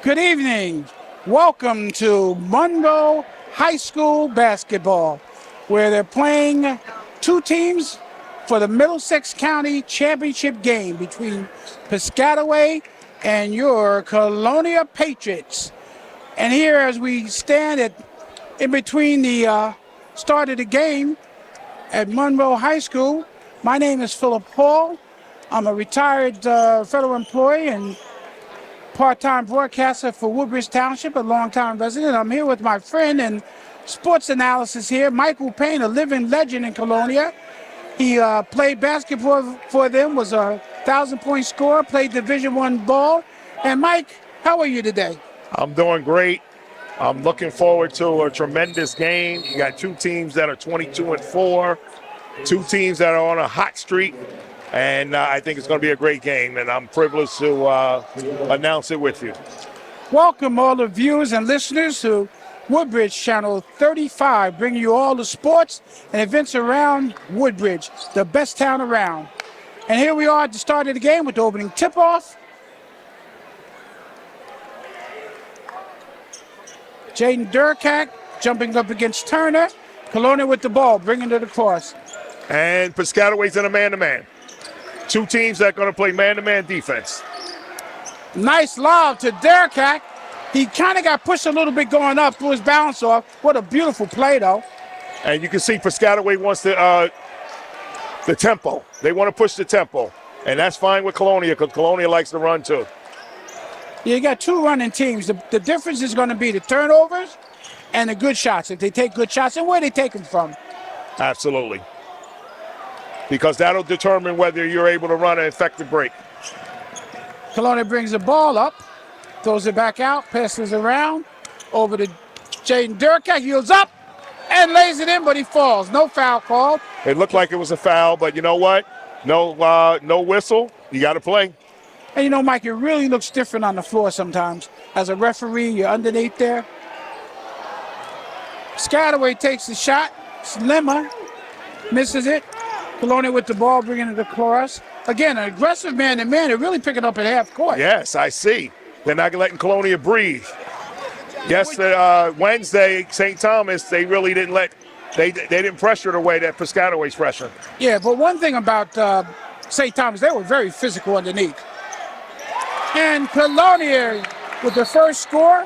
Good evening. Welcome to Monroe High School basketball, where they're playing two teams for the Middlesex County Championship game between Piscataway and your Colonia Patriots. And here, as we stand in between the start of the game at Monroe High School, my name is Philip Hall. I'm a retired federal employee and part-time broadcaster for Woodbridge Township, a longtime resident. I'm here with my friend and sports analysis here, Michael Payne, a living legend in Colonia. He played basketball for them, was a 1,000-point scorer, played Division I ball. And Mike, how are you today? I'm doing great. I'm looking forward to a tremendous game. You got two teams that are 22-4, two teams that are on a hot streak. And I think it's going to be a great game, and I'm privileged to announce it with you. Welcome all the viewers and listeners to Woodbridge Channel 35, bringing you all the sports and events around Woodbridge, the best town around. And here we are at the start of the game with the opening tip-off. Jaden Durkak jumping up against Turner. Colonia with the ball, bringing it across. And Piscataway's in a man-to-man. Two teams that are going to play man-to-man defense. Nice lob to Durkak. He kind of got pushed a little bit going up, threw his balance off. What a beautiful play, though. And you can see Piscataway wants the tempo. They want to push the tempo. And that's fine with Colonia because Colonia likes to run, too. Yeah, you got two running teams. The difference is going to be the turnovers and the good shots. If they take good shots, and where they take them from. Absolutely. Because that'll determine whether you're able to run an effective break. Colonia brings the ball up, throws it back out, passes around, over to Jaden Durkak, heels up, and lays it in, but he falls. No foul called. It looked like it was a foul, but you know what? No whistle. You got to play. And you know, Mike, it really looks different on the floor sometimes. As a referee, you're underneath there. Piscataway takes the shot. Slimmer misses it. Colonia with the ball, bringing it across. Again, an aggressive man-to-man. They're really picking up at half court. Yes, I see. They're not letting Colonia breathe. Yes, Wednesday, St. Thomas, they really didn't they didn't pressure the way that Piscataway's pressuring. Yeah, but one thing about St. Thomas, they were very physical underneath. And Colonia with the first score,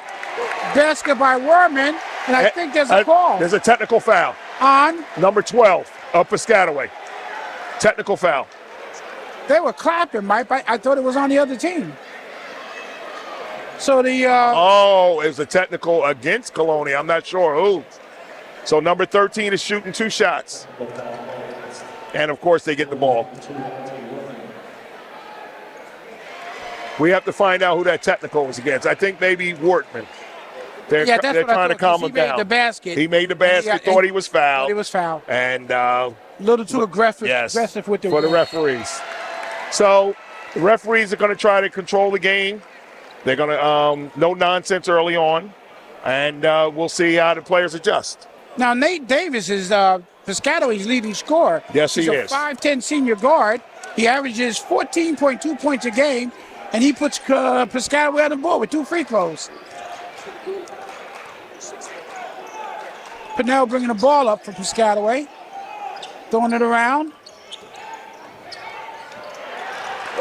basket by Werman, and I think there's a call. There's a technical foul. On? Number 12 of Piscataway. Technical foul. They were clapping, Mike. I thought it was on the other team. So the... it was a technical against Colonia. I'm not sure who. So number 13 is shooting two shots. And, of course, they get the ball. We have to find out who that technical was against. I think maybe Wortman. They're trying to calm him down. He made the basket. He made the basket, thought he was fouled. Thought he was fouled. And a little too aggressive with the referees. So the referees are going to try to control the game. They're going to no nonsense early on, and we'll see how the players adjust. Now Nate Davis is Piscataway's leading scorer. Yes, he is. He's a 5'10" senior guard. He averages 14.2 points a game, and he puts Piscataway on the board with 2 free throws. Pinnell bringing the ball up for Piscataway. Throwing it around.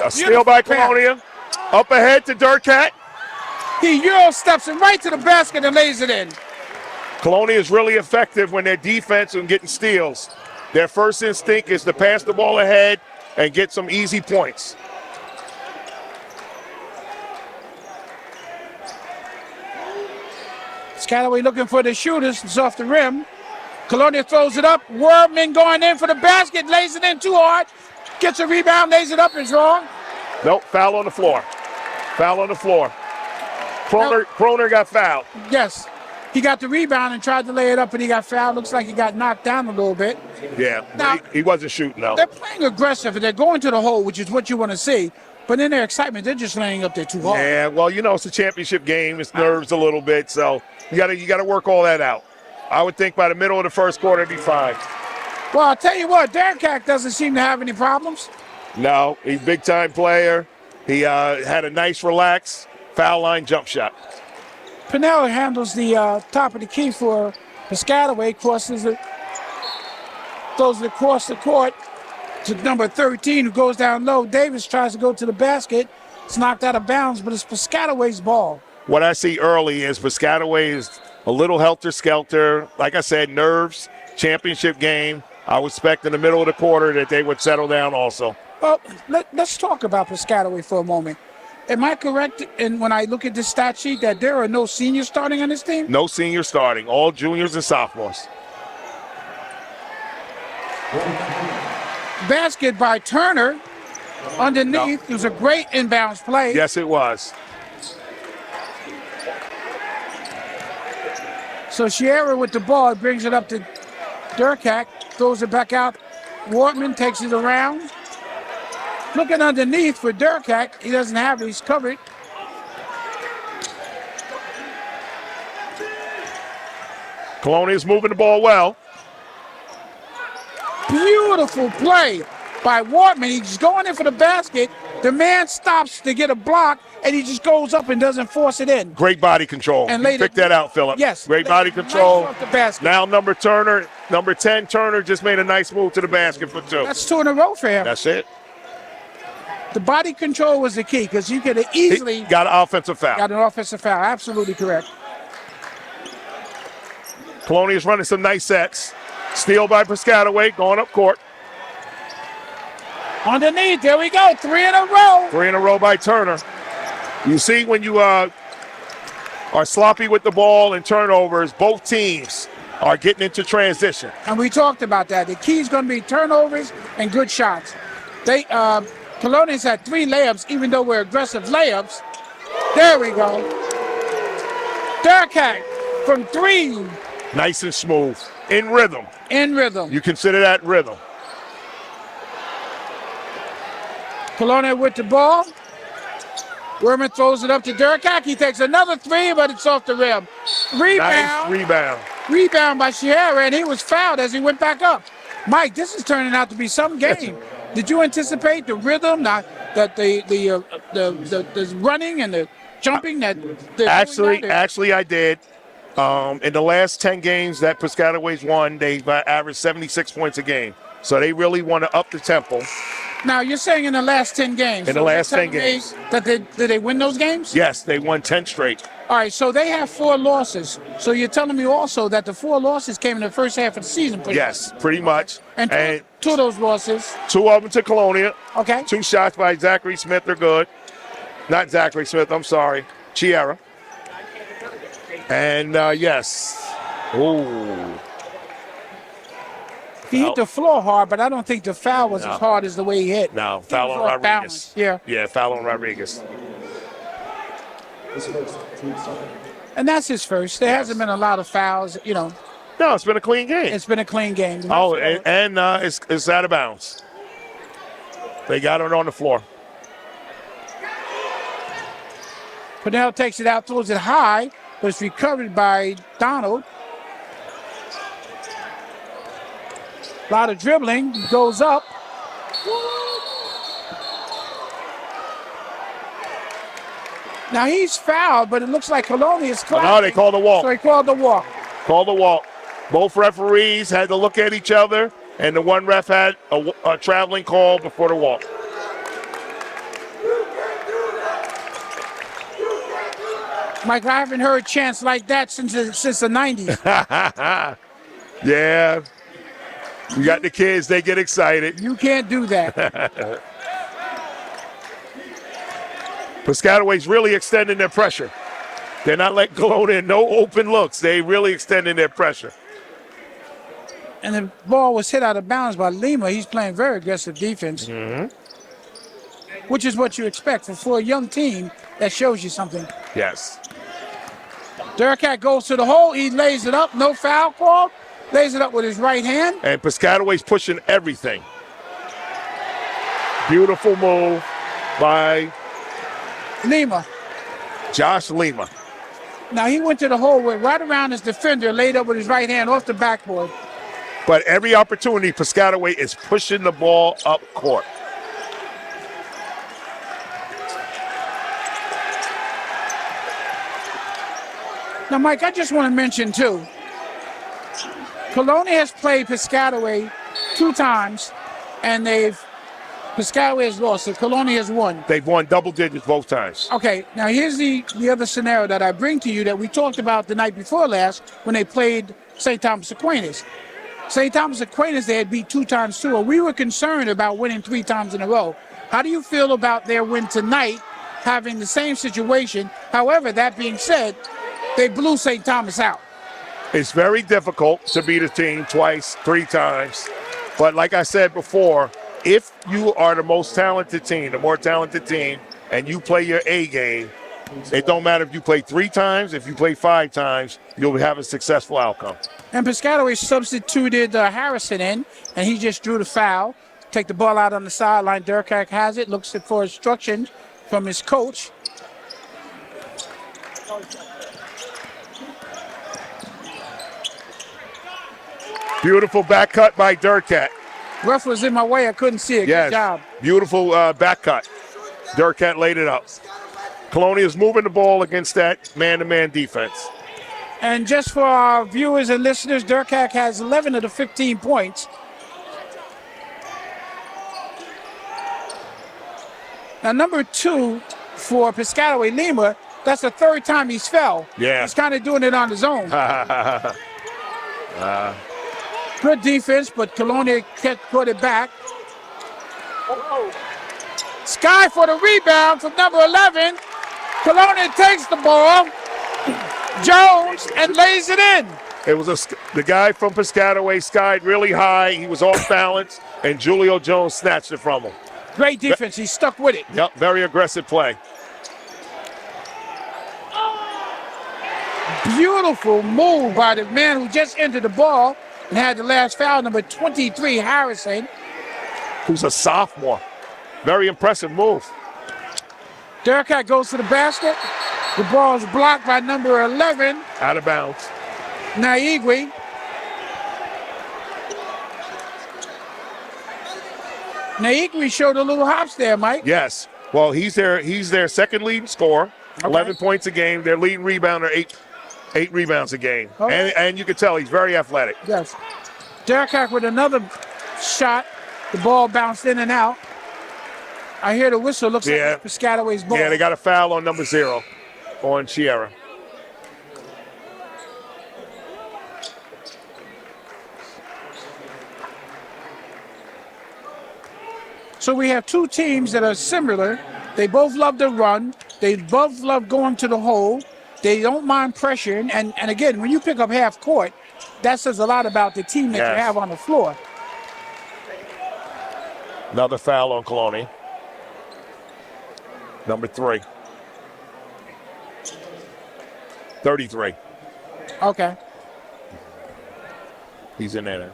A steal by Colonia. Up ahead to Durkak. He Euro steps it right to the basket and lays it in. Colonia is really effective when they're defense and getting steals. Their first instinct is to pass the ball ahead and get some easy points. Piscataway looking for the shooters. It's off the rim. Colonia throws it up. Werman going in for the basket. Lays it in too hard. Gets a rebound. Lays it up. It's wrong. Nope. Foul on the floor. Foul on the floor. Kroner got fouled. Yes. He got the rebound and tried to lay it up, and he got fouled. Looks like he got knocked down a little bit. Yeah. Now, he wasn't shooting, though. They're playing aggressive, and they're going to the hole, which is what you want to see. But in their excitement, they're just laying up there too hard. Yeah, well, it's a championship game. It's nerves a little bit, so you got to work all that out. I would think by the middle of the first quarter, it'd be fine. Well, I'll tell you what, Durkak doesn't seem to have any problems. No, he's a big-time player. He had a nice relax foul line jump shot. Pinella handles the top of the key for Piscataway, throws it across the court to number 13, who goes down low. Davis tries to go to the basket. It's knocked out of bounds, but it's Piscataway's ball. What I see early is Piscataway is a little helter-skelter. Like I said, nerves, championship game. I would expect in the middle of the quarter that they would settle down also. Well, let's talk about Piscataway for a moment. Am I correct when I look at this stat sheet that there are no seniors starting on this team? No seniors starting, all juniors and sophomores. Basket by Turner underneath. It was a great inbounds play. Yes, it was. So Sierra with the ball brings it up to Durkak, throws it back out. Wortman takes it around. Looking underneath for Durkak. He doesn't have it. He's covered. Colonia's moving the ball well. Beautiful play by Wortman. He's going in for the basket. The man stops to get a block, and he just goes up and doesn't force it in. Great body control. And you picked that out, Phillip. Yes. Great body control. Nice off the basket. Now number 10, Turner just made a nice move to the basket for 2. That's 2 in a row for him. That's it. The body control was the key because you could have easily got an offensive foul. Got an offensive foul. Absolutely correct. Colonia's running some nice sets. Steal by Piscataway, going up court. Underneath, there we go. 3 in a row. 3 in a row by Turner. You see when you are sloppy with the ball and turnovers, both teams are getting into transition. And we talked about that. The key is going to be turnovers and good shots. Colonia's had 3 layups, even though we're aggressive layups. There we go. Durkak from 3. Nice and smooth. In rhythm. In rhythm. You consider that rhythm. Colonia with the ball. Wortman throws it up to Durkak. He takes another 3, but it's off the rim. Rebound. Nice rebound. Rebound by Sierra, and he was fouled as he went back up. Mike, this is turning out to be some game. Did you anticipate the rhythm, the running and the jumping that? Actually, I did. In the last 10 games that Piscataway's won, they've averaged 76 points a game. So they really want to up the tempo. Now, you're saying in the last 10 games. In the last 10 games. Did they win those games? Yes, they won 10 straight. All right, so they have 4 losses. So you're telling me also that the 4 losses came in the first half of the season, pretty much. And two of those losses. 2 of them to Colonia. Okay. 2 shots by Zachary Smith are good. Not Zachary Smith, I'm sorry. Chiara. And yes. Ooh. He hit the floor hard, but I don't think the foul was as hard as the way he hit. No, foul on Rodriguez. Balance. Yeah. Yeah, foul on Rodriguez. And that's his first. There hasn't been a lot of fouls, No, it's been a clean game. It's been a clean game. Oh, and it's out of bounds. They got it on the floor. Purnell takes it out, throws it high, but it's recovered by Donald. A lot of dribbling, goes up. Now he's fouled, but it looks like Colonia is clapping. No, they called the walk. So he called the walk. Called the walk. Both referees had to look at each other, and the one ref had a traveling call before the walk. Mike, I haven't heard chants like that since the 90s. Yeah. You got the kids, they get excited. You can't do that. Piscataway's really extending their pressure. They're not letting Colonia in no open looks. They really extending their pressure. And the ball was hit out of bounds by Lima. He's playing very aggressive defense, which is what you expect. For a young team, that shows you something. Yes. Durkak goes to the hole. He lays it up. No foul call. Lays it up with his right hand. And Piscataway's pushing everything. Beautiful move by Lima. Josh Lima. Now he went to the hole with right around his defender, laid up with his right hand off the backboard. But every opportunity, Piscataway is pushing the ball up court. Now, Mike, I just want to mention, too, Colonia has played Piscataway 2 times, and Piscataway has lost, so Colonia has won. They've won double digits both times. Okay, now here's the other scenario that I bring to you that we talked about the night before last when they played St. Thomas Aquinas. St. Thomas Aquinas, they had beat 2 times too. We were concerned about winning 3 times in a row. How do you feel about their win tonight, having the same situation? However, that being said, they blew St. Thomas out. It's very difficult to beat a team twice, 3 times. But like I said before, if you are the most talented team, the more talented team, and you play your A game, it don't matter if you play 3 times, if you play 5 times, you'll have a successful outcome. And Piscataway substituted Harrison in, and he just drew the foul. Take the ball out on the sideline. Durkak has it, looks for instructions from his coach. Beautiful back cut by Durkat. Ref was in my way. I couldn't see it. Yes. Good job. Beautiful back cut. Durkat laid it up. Colonia's moving the ball against that man-to-man defense. And just for our viewers and listeners, Durkak has 11 of the 15 points. Now, number 2 for Piscataway Lima, that's the 3rd time he's fell. Yeah. He's kind of doing it on his own. Good defense, but Colonia put it back. Sky for the rebound from number 11. Colonia takes the ball. Jones and lays it in. It was the guy from Piscataway skied really high. He was off balance, and Julio Jones snatched it from him. Great defense. He stuck with it. Yep, very aggressive play. Beautiful move by the man who just entered the ball and had the last foul, number 23, Harrison. Who's a sophomore. Very impressive move. Durkak goes to the basket. The ball is blocked by number 11. Out of bounds. Naigwe. Naigwe showed a little hops there, Mike. Yes. Well, he's their second leading scorer. Okay. 11 points a game. Their leading rebounder, eight rebounds a game. Okay. And you can tell he's very athletic. Yes. Durkak with another shot. The ball bounced in and out. I hear the whistle. Looks like it's Piscataway's ball. Yeah, they got a foul on number 0 on Sierra. So we have 2 teams that are similar. They both love to run. They both love going to the hole. They don't mind pressuring. And again, when you pick up half court, that says a lot about the team that you have on the floor. Another foul on Colonia. Number 3. 33. Okay. He's in there now.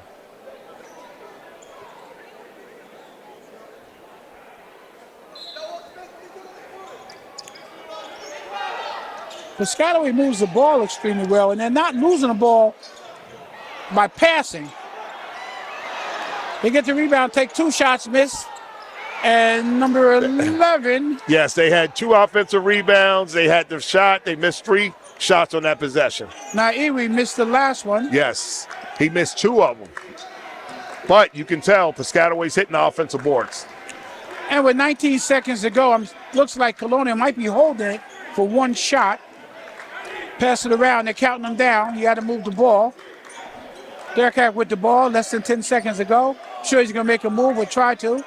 Piscataway moves the ball extremely well, and they're not losing the ball by passing. They get the rebound, take 2 shots, miss. And number 11. Yes, they had 2 offensive rebounds. They had the shot. They missed 3 shots on that possession. Naigwe missed the last one. Yes, he missed 2 of them. But you can tell Piscataway's hitting the offensive boards. And with 19 seconds to go, looks like Colonia might be holding it for 1 shot. Pass it around. They're counting them down. You got to move the ball. Durkak with the ball. Less than 10 seconds to go. Sure he's going to make a move or try to.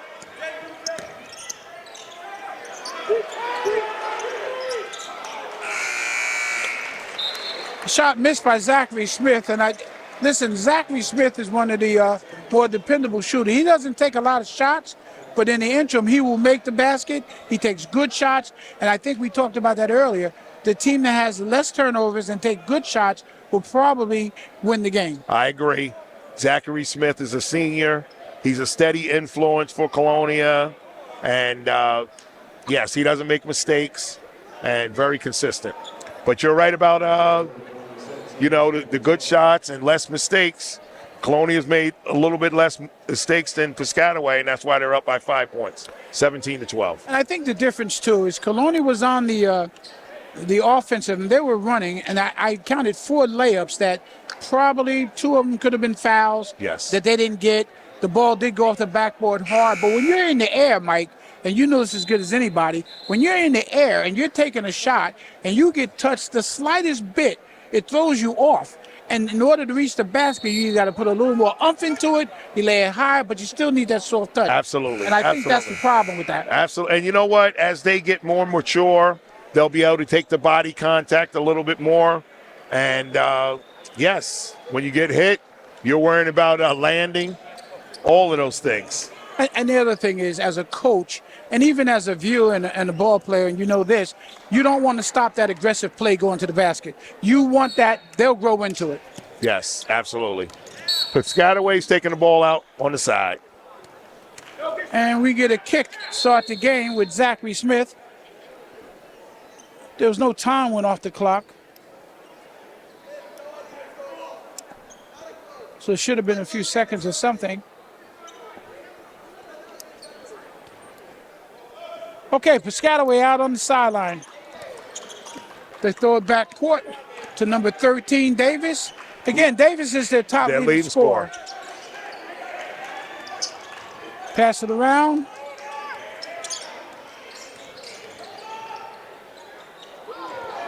Shot missed by Zachary Smith. And listen, Zachary Smith is one of the more dependable shooters. He doesn't take a lot of shots, but in the interim, he will make the basket. He takes good shots. And I think we talked about that earlier. The team that has less turnovers and take good shots will probably win the game. I agree. Zachary Smith is a senior. He's a steady influence for Colonia. And, yes, he doesn't make mistakes and very consistent. But you're right about, the good shots and less mistakes. Colonia's made a little bit less mistakes than Piscataway, and that's why they're up by 5 points, 17-12. And I think the difference, too, is Colonia was on the the offensive, and they were running, and I counted 4 layups that probably 2 of them could have been fouls. Yes. That they didn't get. The ball did go off the backboard hard, but when you're in the air, Mike, and you know this as good as anybody, when you're in the air and you're taking a shot and you get touched the slightest bit, it throws you off. And in order to reach the basket, you got to put a little more umph into it. You lay it high, but you still need that soft touch. Absolutely. And I think that's the problem with that. Absolutely. And you know what? As they get more mature, they'll be able to take the body contact a little bit more. And, yes, when you get hit, you're worrying about landing, all of those things. And the other thing is, as a coach, and even as a viewer and a ball player, and you know this, you don't want to stop that aggressive play going to the basket. You want that, they'll grow into it. Yes, absolutely. Piscataway's taking the ball out on the side. And we get a kick start the game with Zachary Smith. There was no time went off the clock. So it should have been a few seconds or something. Okay, Piscataway out on the sideline. They throw it back court to number 13, Davis. Again, Davis is their top leading scorer. Pass it around.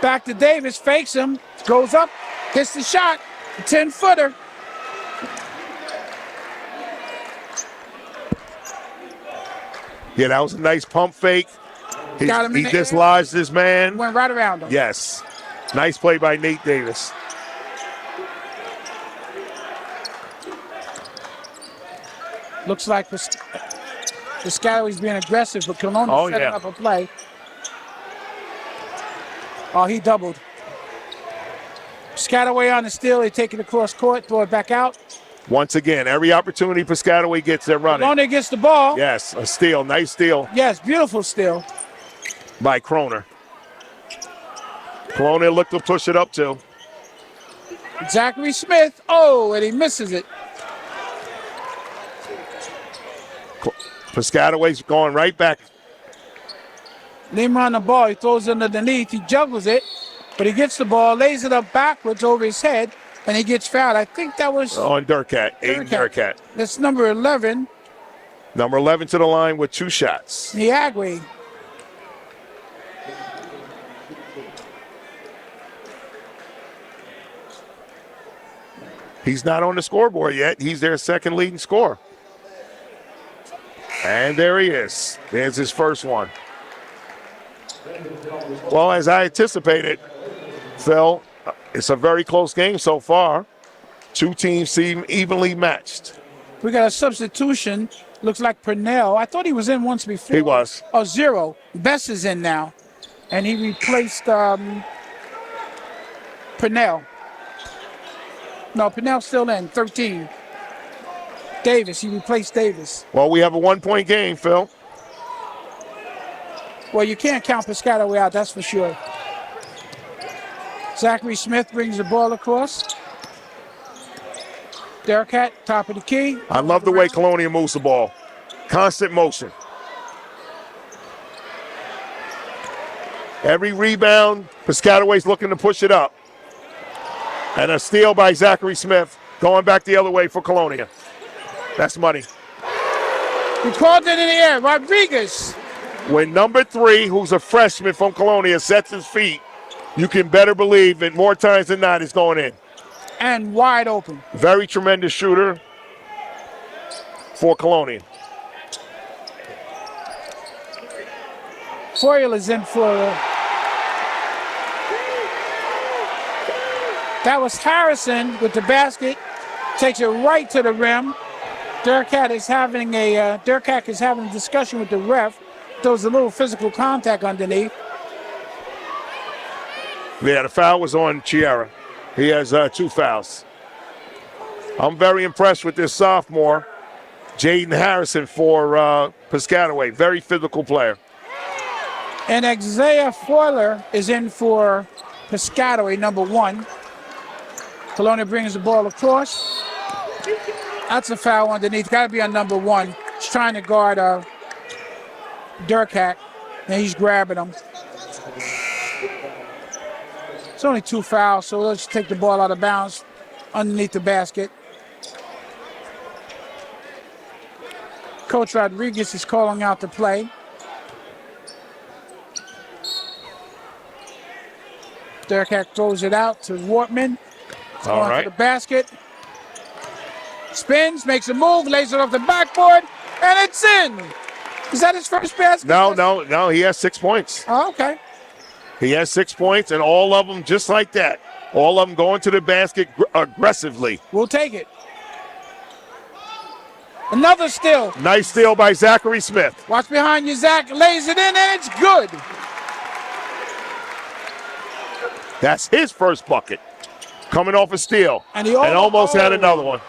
Back to Davis, fakes him, goes up, hits the shot, 10-footer. Yeah, that was a nice pump fake. Got him in He the dislodged his man. Went right around him. Yes. Nice play by Nate Davis. Looks like Piscataway's being aggressive, but Colonia setting up a play. Oh, he doubled. Piscataway on the steal. They take it across court, throw it back out. Once again, every opportunity Piscataway gets, they're running. Colonia gets the ball. Yes, a steal. Nice steal. Yes, beautiful steal. By Kroner. Colonia looked to push it up too. Zachary Smith. Oh, and he misses it. Piscataway's going right back. Lima on the ball. He throws it underneath. He juggles it, but he gets the ball, lays it up backwards over his head, and he gets fouled. I think that was on Durkat. Aiden Durkat. That's number 11. Number 11 to the line with 2 shots. Niagwe. He's not on the scoreboard yet. He's their second leading scorer. And there he is. There's his first one. Well, as I anticipated, Phil, it's a very close game so far. 2 teams seem evenly matched. We got a substitution. Looks like Purnell. I thought he was in once before. He was. Oh, 0. Best is in now. And he replaced Purnell. No, Purnell's still in, 13. Davis, he replaced Davis. Well, we have a 1-point game, Phil. Well, you can't count Piscataway out, that's for sure. Zachary Smith brings the ball across. Durkat, top of the key. I love the way Colonia moves the ball. Constant motion. Every rebound, Piscataway's looking to push it up. And a steal by Zachary Smith, going back the other way for Colonia. That's money. He called it in the air. Rodriguez. When number 3, who's a freshman from Colonia, sets his feet, you can better believe that more times than not it's going in. And wide open. Very tremendous shooter for Colonia. Foyle is in for that was Harrison with the basket. Takes it right to the rim. Durkat is having a discussion with the ref. There was a little physical contact underneath. Yeah, the foul was on Chiara. He has 2 fouls. I'm very impressed with this sophomore, Jaden Harrison for Piscataway. Very physical player. And Isaiah Foiler is in for Piscataway, number 1. Colonia brings the ball across. That's a foul underneath. Got to be on number 1. He's trying to guard Durkat, and he's grabbing him. It's only 2 fouls, so let's take the ball out of bounds underneath the basket. Coach Rodriguez is calling out the play. Derek Hack throws it out to Wortman. All Going right. to the basket. Spins, makes a move, lays it off the backboard, and it's in. Is that his first basket? No. He has 6 points. Oh, okay. He has 6 points, and all of them just like that. All of them going to the basket aggressively. We'll take it. Another steal. Nice steal by Zachary Smith. Watch behind you, Zach. Lays it in, and it's good. That's his first bucket. Coming off a steal. And he almost had another one.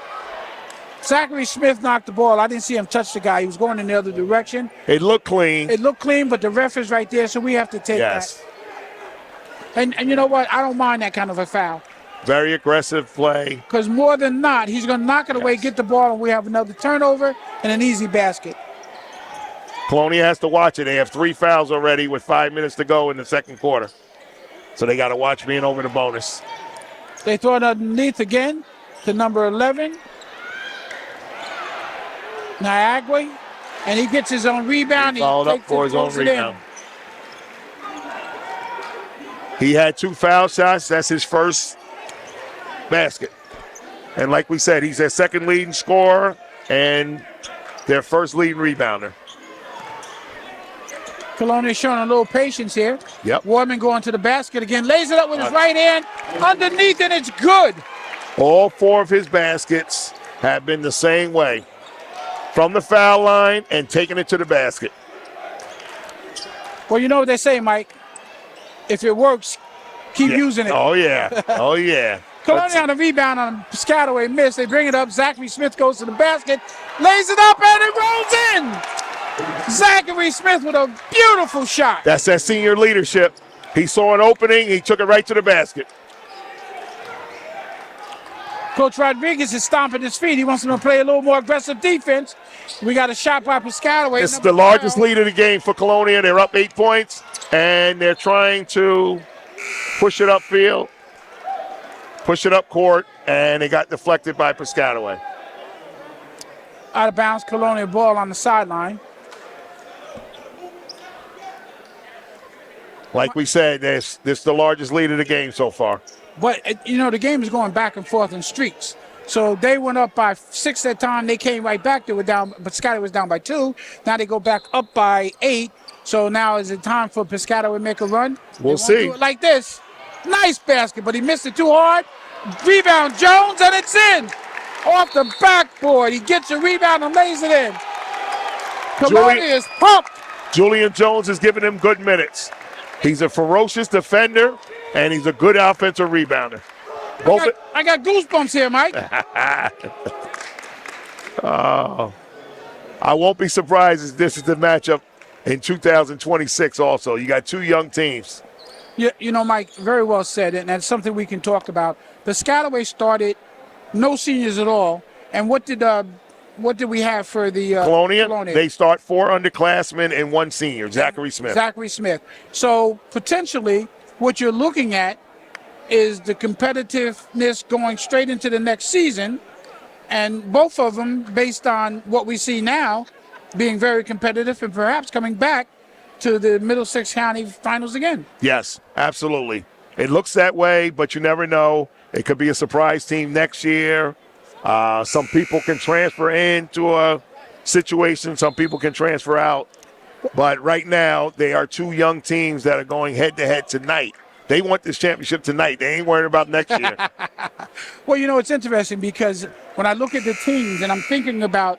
Zachary Smith knocked the ball. I didn't see him touch the guy. He was going in the other direction. It looked clean. It looked clean, but the ref is right there, so we have to take Yes. that. And you know what? I don't mind that kind of a foul. Very aggressive play. Because more than not, he's going to knock it away, get the ball, and we have another turnover and an easy basket. Colonia has to watch it. They have 3 fouls already with 5 minutes to go in the second quarter. So they got to watch being over the bonus. They throw it underneath again to number 11, Niagara, and he gets his own rebound. He followed up for his own rebound. He had 2 foul shots. That's his first basket. And like we said, he's their second leading scorer and their first leading rebounder. Colonia showing a little patience here. Yep. Wortman going to the basket again, lays it up with his right hand underneath, and it's good. All 4 of his baskets have been the same way. From the foul line and taking it to the basket. Well, you know what they say, Mike. If it works, keep using it. Oh, yeah. Oh, yeah. Colonia on a rebound on a Piscataway miss. They bring it up. Zachary Smith goes to the basket, lays it up, and it rolls in. Zachary Smith with a beautiful shot. That's that senior leadership. He saw an opening. He took it right to the basket. Coach Rodriguez is stomping his feet. He wants them to play a little more aggressive defense. We got a shot by Piscataway. This is the largest lead of the game for Colonia. They're up 8 points, and they're trying to push it upfield, push it up court, and it got deflected by Piscataway. Out of bounds, Colonia ball on the sideline. Like we said, this is the largest lead of the game so far. But, you know, the game is going back and forth in streaks. So they went up by 6 at a time. They came right back. They were down, but Piscataway was down by 2. Now they go back up by 8. So now is it time for Piscataway to make a run? We'll see. Do it like this. Nice basket, but he missed it too hard. Rebound, Jones, and it's in. Off the backboard. He gets a rebound and lays it in. Colonia is pumped. Julian Jones is giving him good minutes. He's a ferocious defender, and he's a good offensive rebounder. I got goosebumps here, Mike. I won't be surprised if this is the matchup in 2026 also. You got 2 young teams. You know, Mike, very well said, and that's something we can talk about. Piscataway started no seniors at all, and what did we have for the Colonia? They start 4 underclassmen and 1 senior, Zachary Smith. Zachary Smith. So potentially what you're looking at is the competitiveness going straight into the next season, and both of them, based on what we see now, being very competitive and perhaps coming back to the Middlesex County Finals again. Yes, absolutely. It looks that way, but you never know. It could be a surprise team next year. Some people can transfer into a situation. Some people can transfer out. But right now, they are 2 young teams that are going head-to-head tonight. They want this championship tonight. They ain't worried about next year. Well, you know, it's interesting because when I look at the teams and I'm thinking about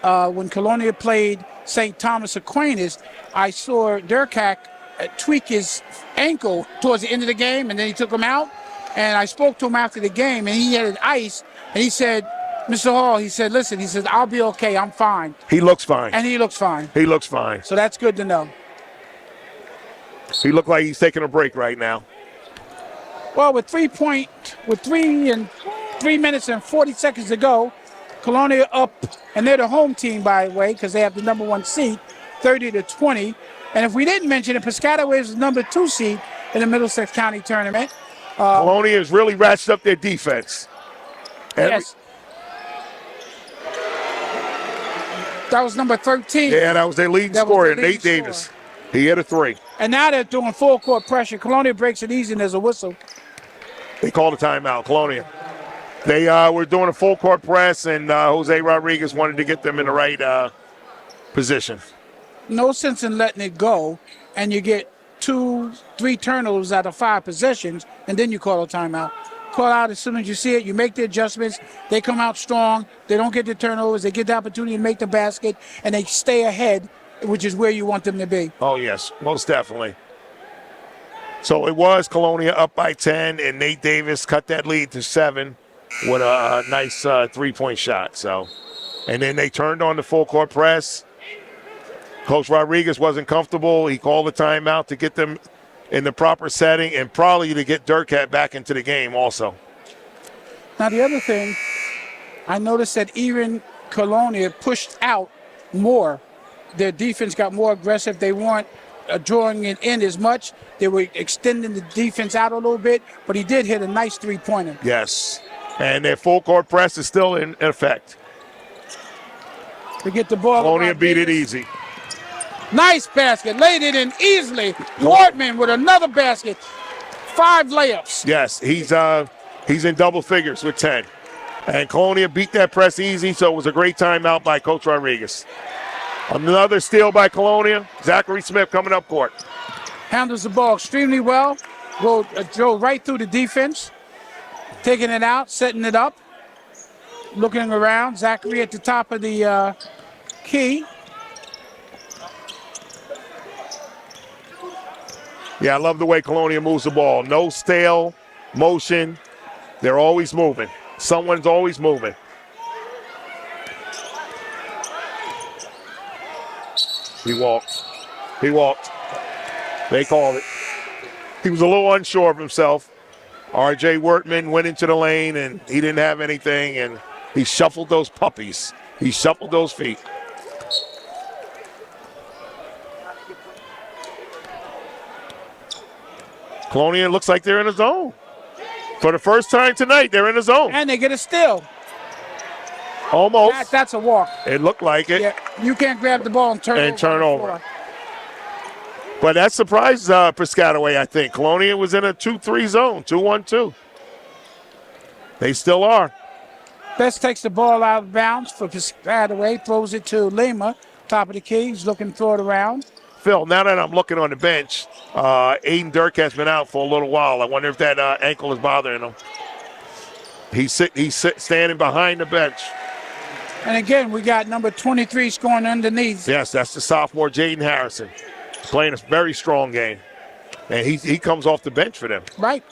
when Colonia played St. Thomas Aquinas, I saw Durkak tweak his ankle towards the end of the game, and then he took him out. And I spoke to him after the game, and he had an ice, and he said, Mr. Hall, he said, listen, he says, I'll be okay, I'm fine. He looks fine. And he looks fine. He looks fine. So that's good to know. He looked like he's taking a break right now. Well, with 3 minutes and 40 seconds to go, Colonia up, and they're the home team, by the way, because they have the number 1 seed, 30-20. And if we didn't mention it, Piscataway is the number 2 seed in the Middlesex County tournament. Colonia has really ratcheted up their defense. Yes. That was number 13. Yeah, that was their leading scorer, Nate Davis. He hit a 3. And now they're doing full court pressure. Colonia breaks it easy and there's a whistle. They called a timeout, Colonia. They were doing a full court press, and Jose Rodriguez wanted to get them in the right position. No sense in letting it go, and you get 2-3 turnovers out of 5 possessions, and then you call a timeout. Call out as soon as you see it. You make the adjustments. They come out strong. They don't get the turnovers. They get the opportunity to make the basket, and they stay ahead, which is where you want them to be. Oh, yes, most definitely. So it was Colonia up by 10, and Nate Davis cut that lead to 7 with a nice 3-point shot. So, and then they turned on the full court press. Coach Rodriguez wasn't comfortable. He called a timeout to get them in the proper setting and probably to get Durkat back into the game also. Now, the other thing, I noticed that even Colonia pushed out more. Their defense got more aggressive. They weren't drawing it in as much. They were extending the defense out a little bit, but he did hit a nice 3-pointer. Yes, and their full court press is still in effect. To get the ball. Colonia beat it easy. Nice basket, laid it in easily. Wortman with another basket. 5 layups. Yes, he's in double figures with 10. And Colonia beat that press easy, so it was a great timeout by Coach Rodriguez. Another steal by Colonia. Zachary Smith coming up court. Handles the ball extremely well. Drove right through the defense. Taking it out, setting it up. Looking around. Zachary at the top of the key. Yeah, I love the way Colonia moves the ball. No stale motion. They're always moving. Someone's always moving. He walked. They called it. He was a little unsure of himself. R.J. Wortman went into the lane, and he didn't have anything, and he shuffled those puppies. He shuffled those feet. Colonia looks like they're in a zone. For the first time tonight, they're in a zone. And they get a steal. Almost. That's a walk. It looked like it. Yeah, you can't grab the ball and turn over. But that surprised Piscataway, I think. Colonia was in a 2-3 zone, 2-1-2. They still are. Best takes the ball out of bounds for Piscataway, throws it to Lima, top of the key. He's looking to throw it around. Phil, now that I'm looking on the bench, Aiden Dirk has been out for a little while. I wonder if that ankle is bothering him. He's standing behind the bench. And again, we got number 23 scoring underneath. Yes, that's the sophomore Jaden Harrison, playing a very strong game. And he comes off the bench for them. Right.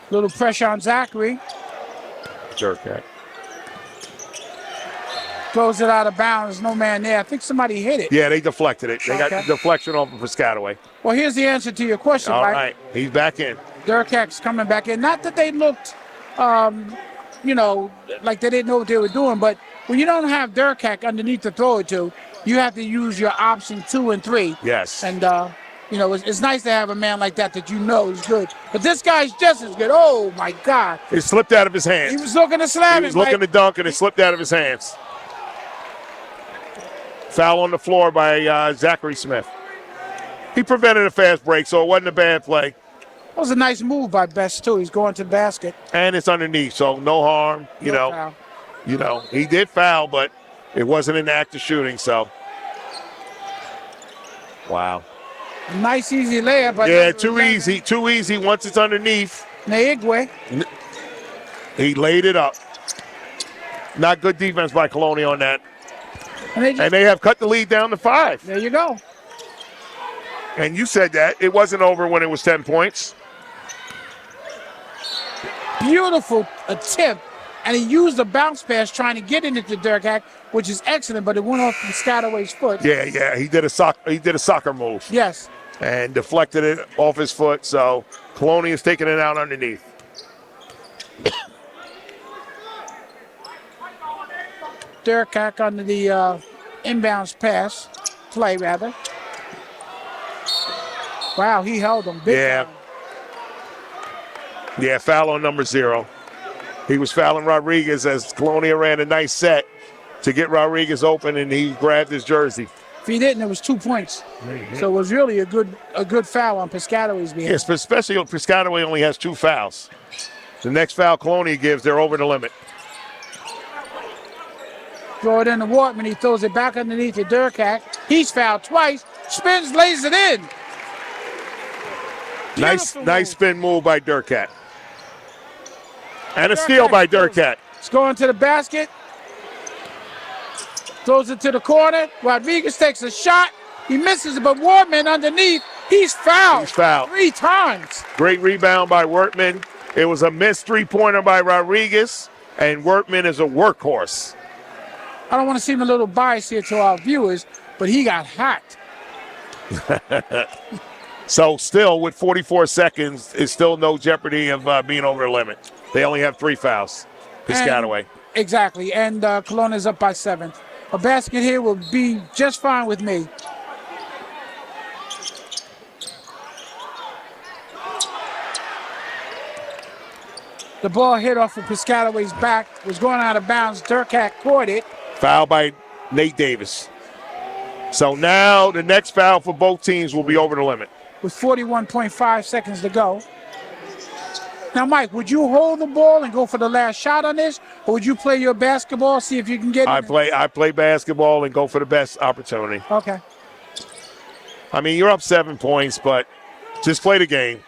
Little pressure on Zachary. Durkat. Throws it out of bounds. No man there. I think somebody hit it. Yeah, they deflected it. They got the deflection off of Piscataway. Well, here's the answer to your question, All right. He's back in. Durkak's coming back in. Not that they looked, like they didn't know what they were doing, but when you don't have Durkak underneath to throw it to, you have to use your option 2 and 3. Yes. And, it's nice to have a man like that you know is good. But this guy's just as good. Oh, my God. It slipped out of his hands. He was looking to slam it. He was looking to dunk, and it slipped out of his hands. Foul on the floor by Zachary Smith. He prevented a fast break, so it wasn't a bad play. That was a nice move by Best, too. He's going to the basket. And it's underneath, so no harm. No foul. He did foul, but it wasn't an act of shooting, so. Wow. Nice, easy layup. But yeah, too easy once it's underneath. Naigwe. He laid it up. Not good defense by Colonia on that. And they have cut the lead down to 5. There you go. And you said that. It wasn't over when it was 10 points. Beautiful attempt. And he used the bounce pass trying to get into Durkak, which is excellent, but it went off Piscataway's foot. Yeah. He did a soccer move. Yes. And deflected it off his foot, so Colonia's taking it out underneath. Durkak under the inbounds pass, play rather. Wow, he held him big Yeah. time. Yeah, foul on number 0. He was fouling Rodriguez as Colonia ran a nice set to get Rodriguez open, and he grabbed his jersey. If he didn't, it was 2 points. So it was really a good foul on Piscataway's behalf. Yes, especially Piscataway only has 2 fouls. The next foul Colonia gives, they're over the limit. Throw it into Wortman. He throws it back underneath to Durkat. He's fouled twice. Spins, lays it in. Nice spin move by Durkat. And a steal by Durkat. It's going to the basket. Throws it to the corner. Rodriguez takes a shot. He misses it, but Wortman underneath. He's fouled. He's fouled 3 times. Great rebound by Wortman. It was a missed 3-pointer by Rodriguez, and Wortman is a workhorse. I don't want to seem a little biased here to our viewers, but he got hot. So still with 44 seconds, it's still no jeopardy of being over the limit. They only have 3 fouls. Piscataway. Exactly, and Colonia's up by 7. A basket here will be just fine with me. The ball hit off of Piscataway's back, was going out of bounds. Durkat caught it. Foul by Nate Davis. So now the next foul for both teams will be over the limit. With 41.5 seconds to go. Now, Mike, would you hold the ball and go for the last shot on this, or would you play your basketball, see if you can get it? I play basketball and go for the best opportunity. Okay. I mean, you're up 7 points, but just play the game.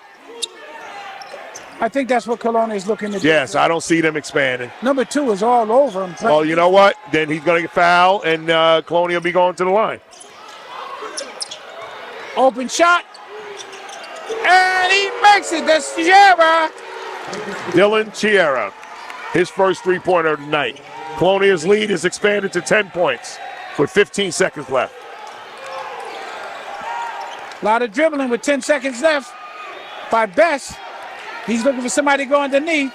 I think that's what Colonia is looking to do. Yes, I don't see them expanding. Number 2 is all over him. Oh, you know what? Then he's going to get fouled, and Colonia will be going to the line. Open shot. And he makes it. That's Sierra. Dylan Chiera, his first 3-pointer of the night. Colonia's lead is expanded to 10 points with 15 seconds left. A lot of dribbling with 10 seconds left by Best. He's looking for somebody to go underneath.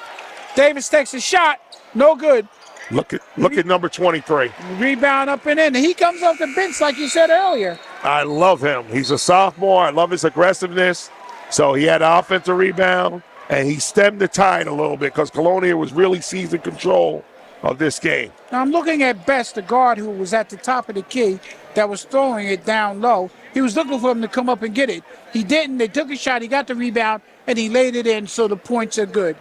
Davis takes a shot. No good. Look at number 23. Rebound up and in. He comes off the bench like you said earlier. I love him. He's a sophomore. I love his aggressiveness. So he had an offensive rebound, and he stemmed the tide a little bit because Colonia was really seizing control of this game. Now I'm looking at Best, the guard who was at the top of the key that was throwing it down low. He was looking for him to come up and get it. He didn't. They took a shot. He got the rebound, and he laid it in, so the points are good.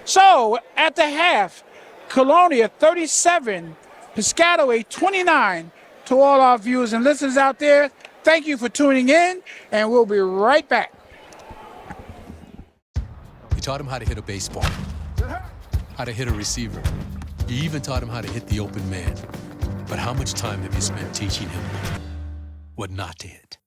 So at the half, Colonia 37, Piscataway 29. To all our viewers and listeners out there, thank you for tuning in, and we'll be right back. You taught him how to hit a baseball, how to hit a receiver. You even taught him how to hit the open man. But how much time have you spent teaching him what not to hit?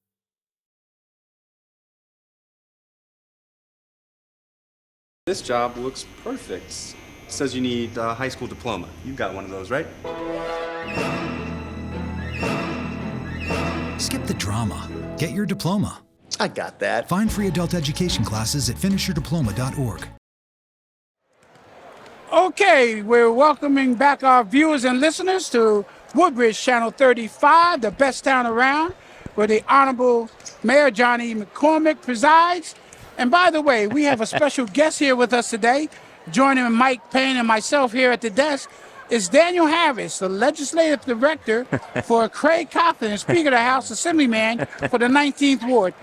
This job looks perfect. It says you need a high school diploma. You've got one of those, right? Skip the drama. Get your diploma. I got that. Find free adult education classes at finishyourdiploma.org. Okay, we're welcoming back our viewers and listeners to Woodbridge Channel 35, the best town around, where the Honorable Mayor Johnny McCormick presides. And by the way, we have a special guest here with us today. Joining Mike Payne and myself here at the desk is Daniel Harris, the legislative director for Craig Coughlin, Speaker of the House Assemblyman for the 19th Ward.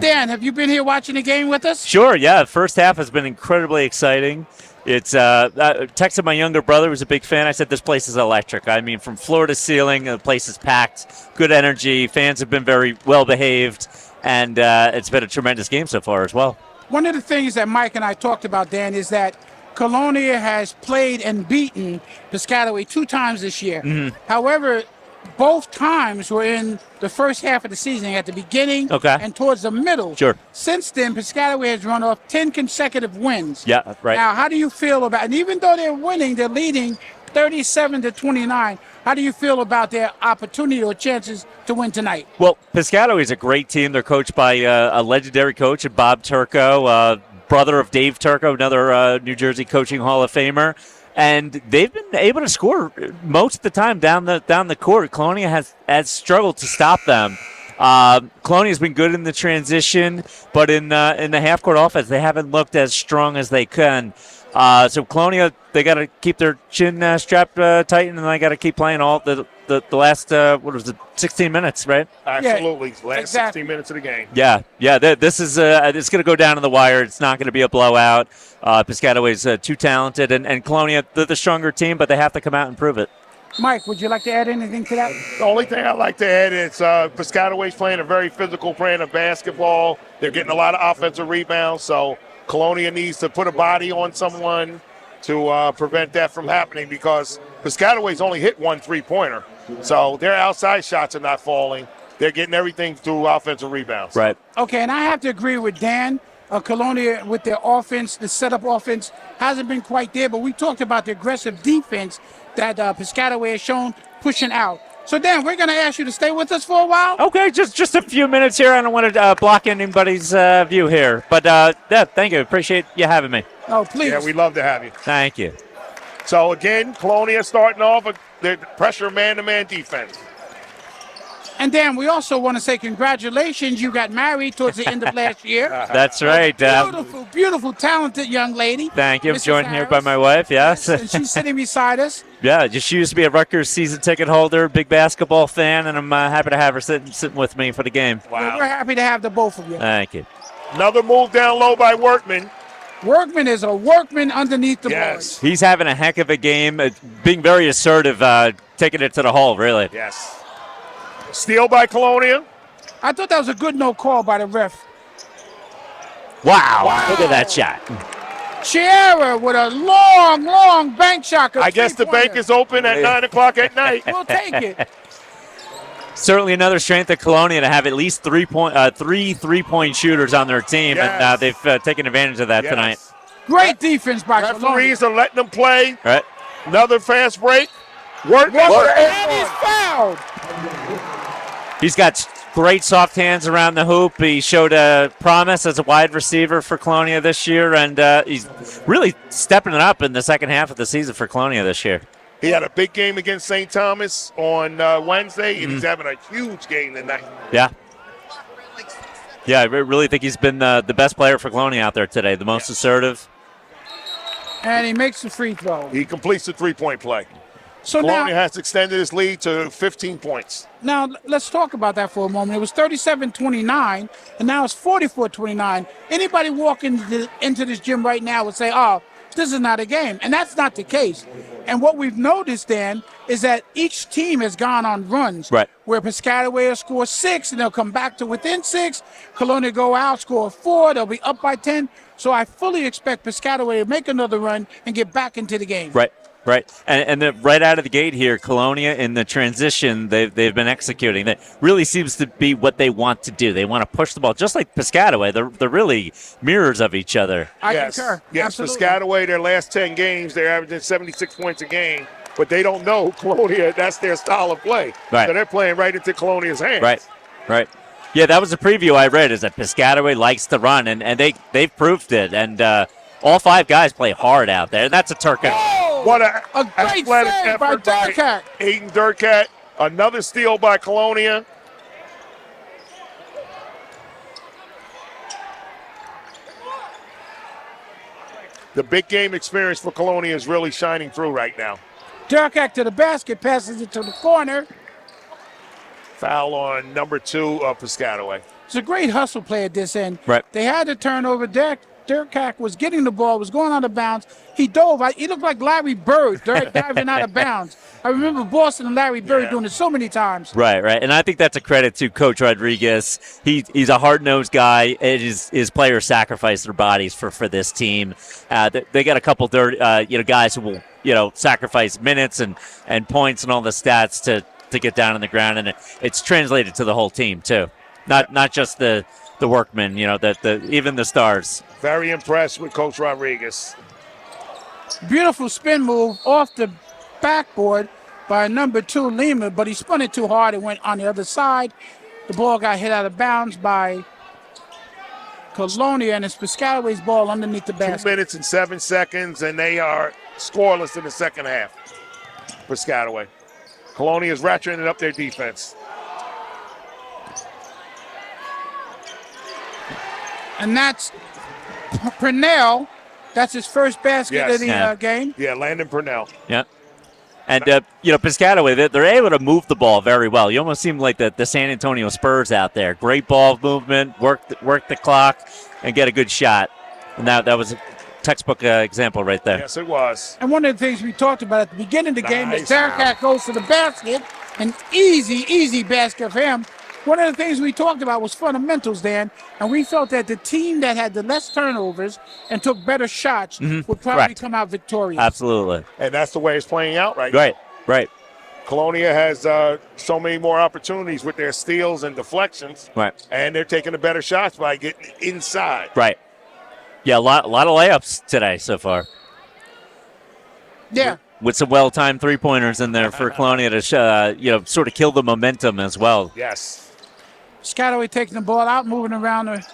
Dan, have you been here watching the game with us? Sure, yeah. First half has been incredibly exciting. It's I texted my younger brother, who's a big fan. I said, this place is electric. I mean, from floor to ceiling, the place is packed, good energy. Fans have been very well behaved, and it's been a tremendous game so far as well. One of the things that Mike and I talked about, Dan, is that Colonia has played and beaten Piscataway 2 times this year. Mm-hmm. However, both times were in the first half of the season, at the beginning and towards the middle. Sure. Since then, Piscataway has run off 10 consecutive wins. Yeah, right. Now, how do you feel about, and even though they're winning, they're leading 37-29. How do you feel about their opportunity or chances to win tonight? Well, Piscataway is a great team. They're coached by a legendary coach, Bob Turco, brother of Dave Turco, another New Jersey coaching Hall of Famer. And they've been able to score most of the time down the court. Colonia has struggled to stop them. Colonia's been good in the transition, but in the half-court offense, they haven't looked as strong as they can. So Colonia, they got to keep their chin strapped tight, and they got to keep playing all the last 16 minutes, right? Absolutely, last exactly. 16 minutes of the game. Yeah. This is it's going to go down to the wire. It's not going to be a blowout. Piscataway's too talented, and Colonia, they're the stronger team, but they have to come out and prove it. Mike, would you like to add anything to that? The only thing I'd like to add is Piscataway's playing a very physical brand of basketball. They're getting a lot of offensive rebounds, so Colonia needs to put a body on someone to prevent that from happening, because Piscataway's only hit 1 3-pointer. So their outside shots are not falling. They're getting everything through offensive rebounds. Right. Okay, and I have to agree with Dan. Colonia, with their offense, the setup offense hasn't been quite there, but we talked about the aggressive defense that Piscataway has shown pushing out. So, Dan, we're going to ask you to stay with us for a while. Okay, just a few minutes here. I don't want to block anybody's view here. But, yeah, thank you. Appreciate you having me. Oh, please. Yeah, we'd love to have you. Thank you. So, again, Colonia starting off with their pressure man-to-man defense. And Dan, we also want to say congratulations. You got married towards the end of last year. That's right. Beautiful, talented young lady. Thank you. I'm Mrs. joined here by Harris. my wife, yes. And she's sitting beside us. Yeah, she used to be a Rutgers season ticket holder, big basketball fan, and I'm happy to have her sitting with me for the game. Well, we're happy to have the both of you. Thank you. Another move down low by Workman. Workman is a workman underneath the Yes. boards. He's having a heck of a game, being very assertive, taking it to the hole, really. Yes. Steal by Colonia. I thought that was a good no call by the ref. Wow. Look at that shot. Chiara with a long bank shot. I guess the bank is open at 9 o'clock at night. We'll take it. Certainly another strength of Colonia to have at least three three-point shooters on their team, Yes. and they've taken advantage of that tonight. Great defense by Colonia. Referees are letting them play. Right? Another fast break. Workman. And he's fouled. He's got great soft hands around the hoop. He showed a promise as a wide receiver for Colonia this year, and he's really stepping it up in the second half of the season for Colonia this year. He had a big game against St. Thomas on Wednesday, and he's having a huge game tonight. Yeah. Yeah, I really think he's been the best player for Colonia out there today, the most assertive. And he makes the free throw. He completes the three-point play. So Colonia now, has extended his lead to 15 points. now let's talk about that for a moment. It was 37-29, and now it's 44-29. Anybody walking into this gym right now would say, oh, this is not a game. And that's not the case. And what we've noticed, Dan, is that each team has gone on runs. Right. Where Piscataway will score 6, and they'll come back to within 6. Colonia go out, score 4. They'll be up by 10. So I fully expect Piscataway to make another run and get back into the game. Right. And then right out of the gate here, Colonia in the transition, they've been executing. That really seems to be what they want to do. They want to push the ball, just like Piscataway. They're really mirrors of each other. I Yes, concur. yes. Absolutely. Piscataway, their last 10 games, they're averaging 76 points a game, but they don't know Colonia. That's their style of play. Right. So they're playing right into Colonia's hands. Right. Yeah, that was a preview I read, is that Piscataway likes to run, and they've proved it. And all 5 guys play hard out there. And that's a Turcotte. What a great athletic save by effort by Durkat. Aiden Durkat. Another steal by Colonia. The big game experience for Colonia is really shining through right now. Durkat to the basket, passes it to the corner. Foul on number 2 of Piscataway. It's a great hustle play at this end. Right. They had to turn over. Durkat was getting the ball, was going out of bounds. He dove. He looked like Larry Bird diving out of bounds. I remember Boston and Larry Bird doing it so many times. Right. And I think that's a credit to Coach Rodriguez. He's a hard-nosed guy. His players sacrifice their bodies for this team. They got a couple guys who will sacrifice minutes and points and all the stats to get down on the ground, and it's translated to the whole team too. Not just the workmen, even the stars. Very impressed with Coach Rodriguez. Beautiful spin move off the backboard by number 2 Lima, but he spun it too hard and went on the other side. The ball got hit out of bounds by Colonia, and it's Piscataway's ball underneath the 2 basket. minutes and 7 seconds, and they are scoreless in the second half. Piscataway. Colonia is ratcheting up their defense. And that's Purnell. That's his first basket Yes. of the game. Yeah, Landon Purnell. Yep. And, Piscataway, they're able to move the ball very well. You almost seem like the San Antonio Spurs out there. Great ball movement, work the clock, and get a good shot. And that was a textbook example right there. Yes, it was. And one of the things we talked about at the beginning of the game is Nice. Derek Cat goes to the basket. An easy basket for him. One of the things we talked about was fundamentals, Dan, and we felt that the team that had the less turnovers and took better shots would probably Correct. come out victorious. Absolutely. And that's the way it's playing out right now. Right. Colonia has so many more opportunities with their steals and deflections. Right. And they're taking the better shots by getting inside. Right. Yeah, a lot of layups today so far. Yeah. With some well-timed three-pointers in there for Colonia to, sort of kill the momentum as well. Yes. Piscataway taking the ball out, moving around the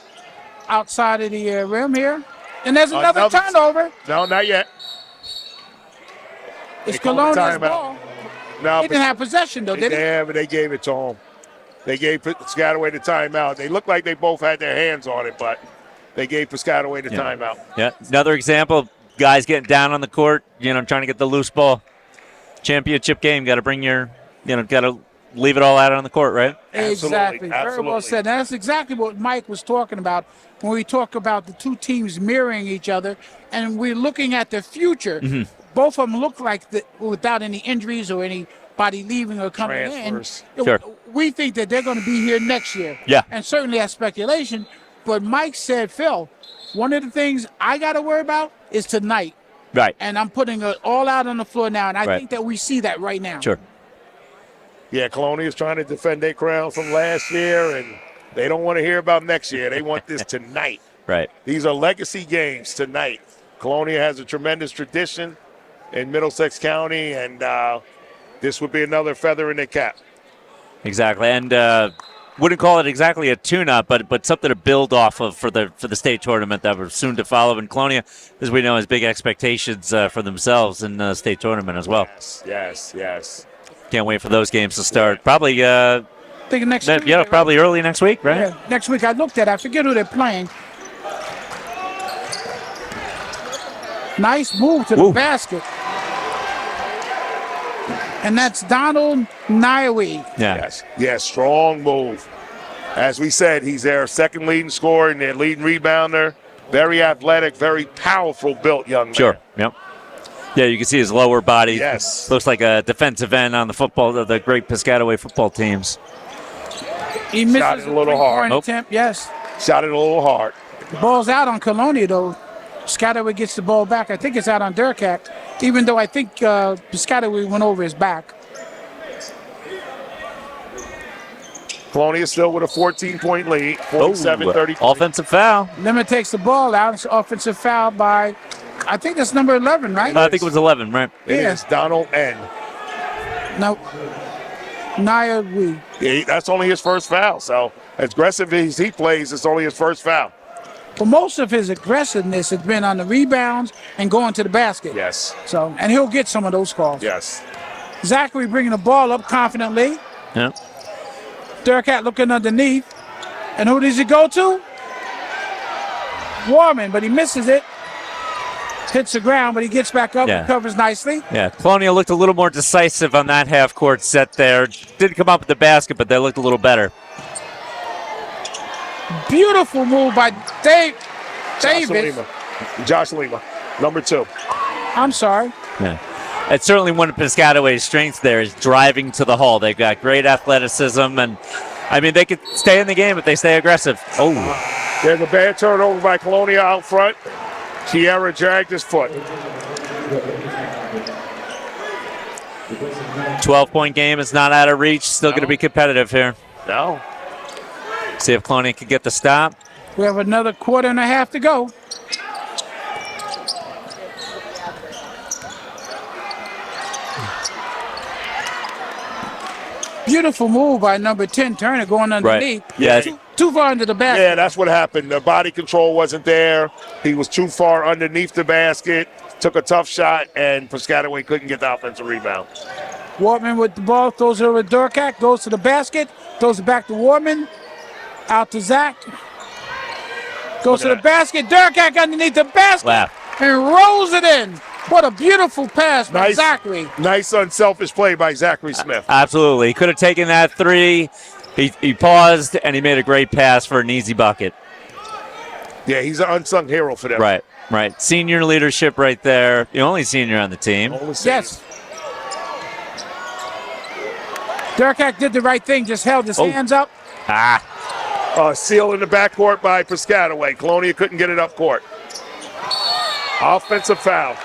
outside of the rim here. And there's another turnover. No, not yet. It's They called the Colonia's timeout. ball. No, He didn't have possession, though, did he? Yeah, but they gave it to him. They gave Piscataway the timeout. They looked like they both had their hands on it, but they gave Piscataway the timeout. Yeah, another example of guys getting down on the court, trying to get the loose ball. Championship game, got to bring got to leave it all out on the court, right? Exactly. Very Absolutely. well said. And that's exactly what Mike was talking about when we talk about the two teams mirroring each other and we're looking at the future. Both of them look like without any injuries or anybody leaving or coming Transfers. in. Sure. We think that they're going to be here next year. Yeah. And certainly that's speculation. But Mike said, Phil, one of the things I got to worry about is tonight. Right. And I'm putting it all out on the floor now. And I Right. think that we see that right now. Sure. Yeah, Colonia's trying to defend their crown from last year, and they don't want to hear about next year. They want this tonight. Right. These are legacy games tonight. Colonia has a tremendous tradition in Middlesex County, and this would be another feather in their cap. Exactly. And wouldn't call it exactly a tune-up, but something to build off of for the state tournament that we're soon to follow. And Colonia, as we know, has big expectations for themselves in the state tournament as well. Yes. Can't wait for those games to start. Probably, I think next Tuesday, right? probably early next week, right? Yeah, next week I looked at. I forget who they're playing. Nice move to the basket, and that's Donald Niawi. Yeah. Yes, strong move. As we said, he's their second leading scorer and their leading rebounder. Very athletic, very powerful built young man. Sure. Yep. Yeah, you can see his lower body. Yes. Looks like a defensive end on the great Piscataway football teams. He misses Shot it a little hard. three-point attempt. Yes, Shot it a little hard. the ball's out on Colonia though. Piscataway gets the ball back. I think it's out on Durkat, even though I think Piscataway went over his back. Colonia still with a 14-point lead, 47-33. Offensive foul. Lemon takes the ball out. It's an offensive foul by, I think that's number 11, right? I think it was 11, right? It Yeah. is Donald N. No, Niawi. Yeah, that's only his first foul. So as aggressive as he plays, it's only his first foul. But most of his aggressiveness has been on the rebounds and going to the basket. Yes. So, and he'll get some of those calls. Yes. Zachary bringing the ball up confidently. Yeah. Durkat looking underneath. And who does he go to? Warman, but he misses it. Hits the ground, but he gets back up Yeah. and covers nicely. Yeah. Colonia looked a little more decisive on that half-court set there. Didn't come up with the basket, but they looked a little better. Beautiful move by Davis. Josh Lima, number 2. I'm sorry. Yeah. It's certainly one of Piscataway's strengths there is driving to the hole. They've got great athleticism, and, I mean, they could stay in the game if they stay aggressive. Oh. There's a bad turnover by Colonia out front. Kiera dragged his foot. 12-point game is not out of reach. Still going to be competitive here. No. See if Colonia can get the stop. We have another quarter and a half to go. Beautiful move by number 10, Turner, going underneath. Yeah. Too far into the basket. Yeah, that's what happened. The body control wasn't there. He was too far underneath the basket, took a tough shot, and Piscataway couldn't get the offensive rebound. Wartman with the ball, throws it over to Durkat, goes to the basket, throws it back to Wartman, out to Zach. Goes to the basket. Durkak underneath the basket. Wow. And rolls it in. What a beautiful pass by Zachary. Nice unselfish play by Zachary Smith. Absolutely. He could have taken that three. He paused, and he made a great pass for an easy bucket. Yeah, he's an unsung hero for them. Right. Senior leadership right there. The only senior on the team. Yes. Durkak did the right thing, just held his hands up. Seal in the backcourt by Piscataway. Colonia couldn't get it up court. Offensive foul.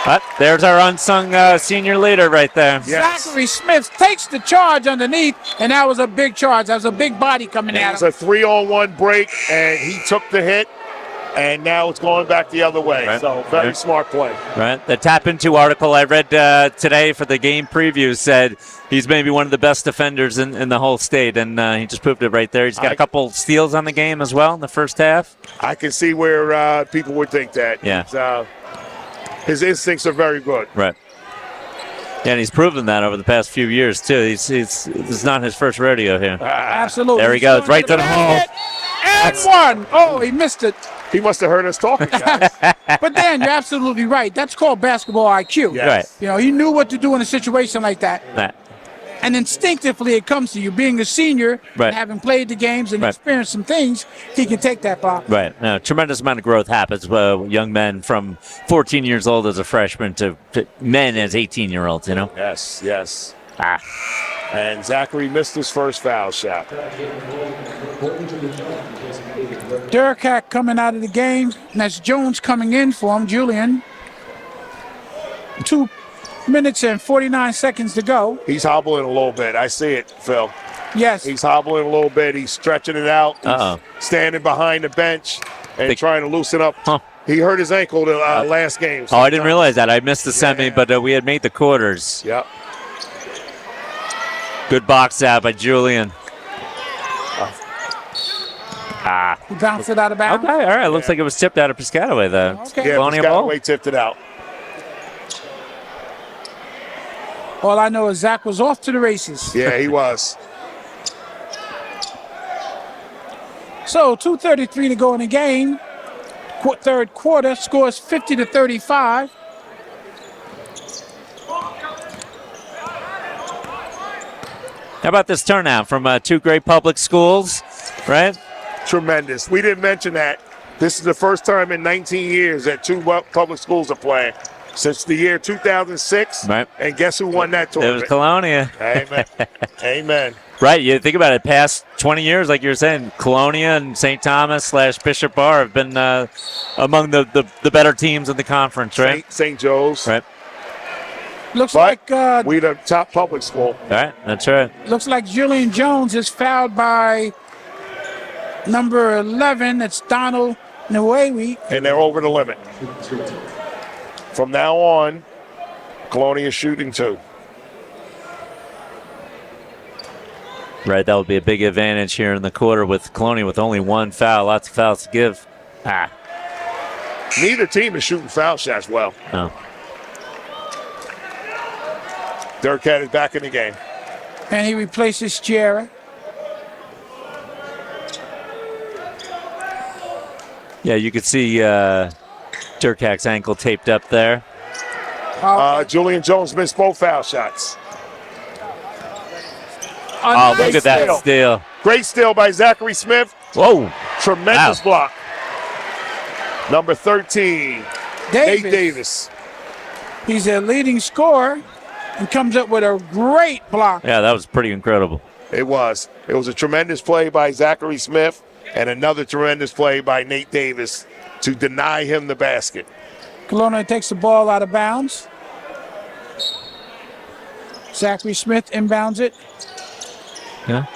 But there's our unsung senior leader right there. Yes. Zachary Smith takes the charge underneath, and that was a big charge. That was a big body coming at him. It was a 3-on-1 break, and he took the hit, and now it's going back the other way. Right. So very smart play. Right. The Tap Into article I read today for the game preview said he's maybe one of the best defenders in the whole state, and he just proved it right there. He's got a couple steals on the game as well in the first half. I can see where people would think that. Yeah. His instincts are very good. Right. Yeah, and he's proven that over the past few years, too. It's not his first rodeo here. Absolutely. There he goes, right to the hole. And one. Oh, he missed it. He must have heard us talking, guys. But Dan, you're absolutely right. That's called basketball IQ. Yes. Right. You know, he knew what to do in a situation like that. That. And instinctively it comes to you. Being a senior Right. and having played the games and Right. experienced some things, he can take that block. Right. No, tremendous amount of growth happens with young men from 14 years old as a freshman to men as 18-year-olds, you know? Yes. And Zachary missed his first foul shot. Durkak coming out of the game. And that's Jones coming in for him, Julian. 2 minutes and 49 seconds to go. He's hobbling a little bit. I see it, Phil. Yes. He's hobbling a little bit. He's stretching it out. Uh-oh. He's standing behind the bench and trying to loosen up. Huh. He hurt his ankle the last game. Oh, I didn't realize that. I missed the semi, but we had made the quarters. Yep. Good box out by Julian. He bounced it out of bounds. Okay, all right. Looks like it was tipped out of Piscataway, though. Okay. Yeah, Colonia ball. Piscataway tipped it out. All I know is Zach was off to the races. Yeah, he was. So 2:33 to go in the game. Third quarter, scores 50-35. How about this turnout from two great public schools, right? Tremendous. We didn't mention that. This is the first time in 19 years that two public schools are playing. Since the year 2006. Right. And guess who won that It tournament? was Colonia. Amen. Amen. Right, you think about it, past 20 years, like you're saying, Colonia and St. Thomas / Bishop Bar have been among the better teams in the conference, right? St. Joe's. Right. Looks But like we the top public school. All right, that's right. looks like Julian Jones is fouled by number 11. It's Donald Nwewi. And they're over the limit. From now on, Colonia is shooting 2. Right, that would be a big advantage here in the quarter with Colonia with only one foul. Lots of fouls to give. Neither team is shooting foul shots well. No. Durkak is back in the game. And he replaces Jarrett. Yeah, you could see Durkak's ankle taped up there. Julian Jones missed both foul shots. Oh, look at that steal. Great steal by Zachary Smith. Whoa. Tremendous block. Number 13, Nate Davis. He's a leading scorer and comes up with a great block. Yeah, that was pretty incredible. It was. It was a tremendous play by Zachary Smith and another tremendous play by Nate Davis to deny him the basket. Colonia takes the ball out of bounds. Zachary Smith inbounds it. Yeah.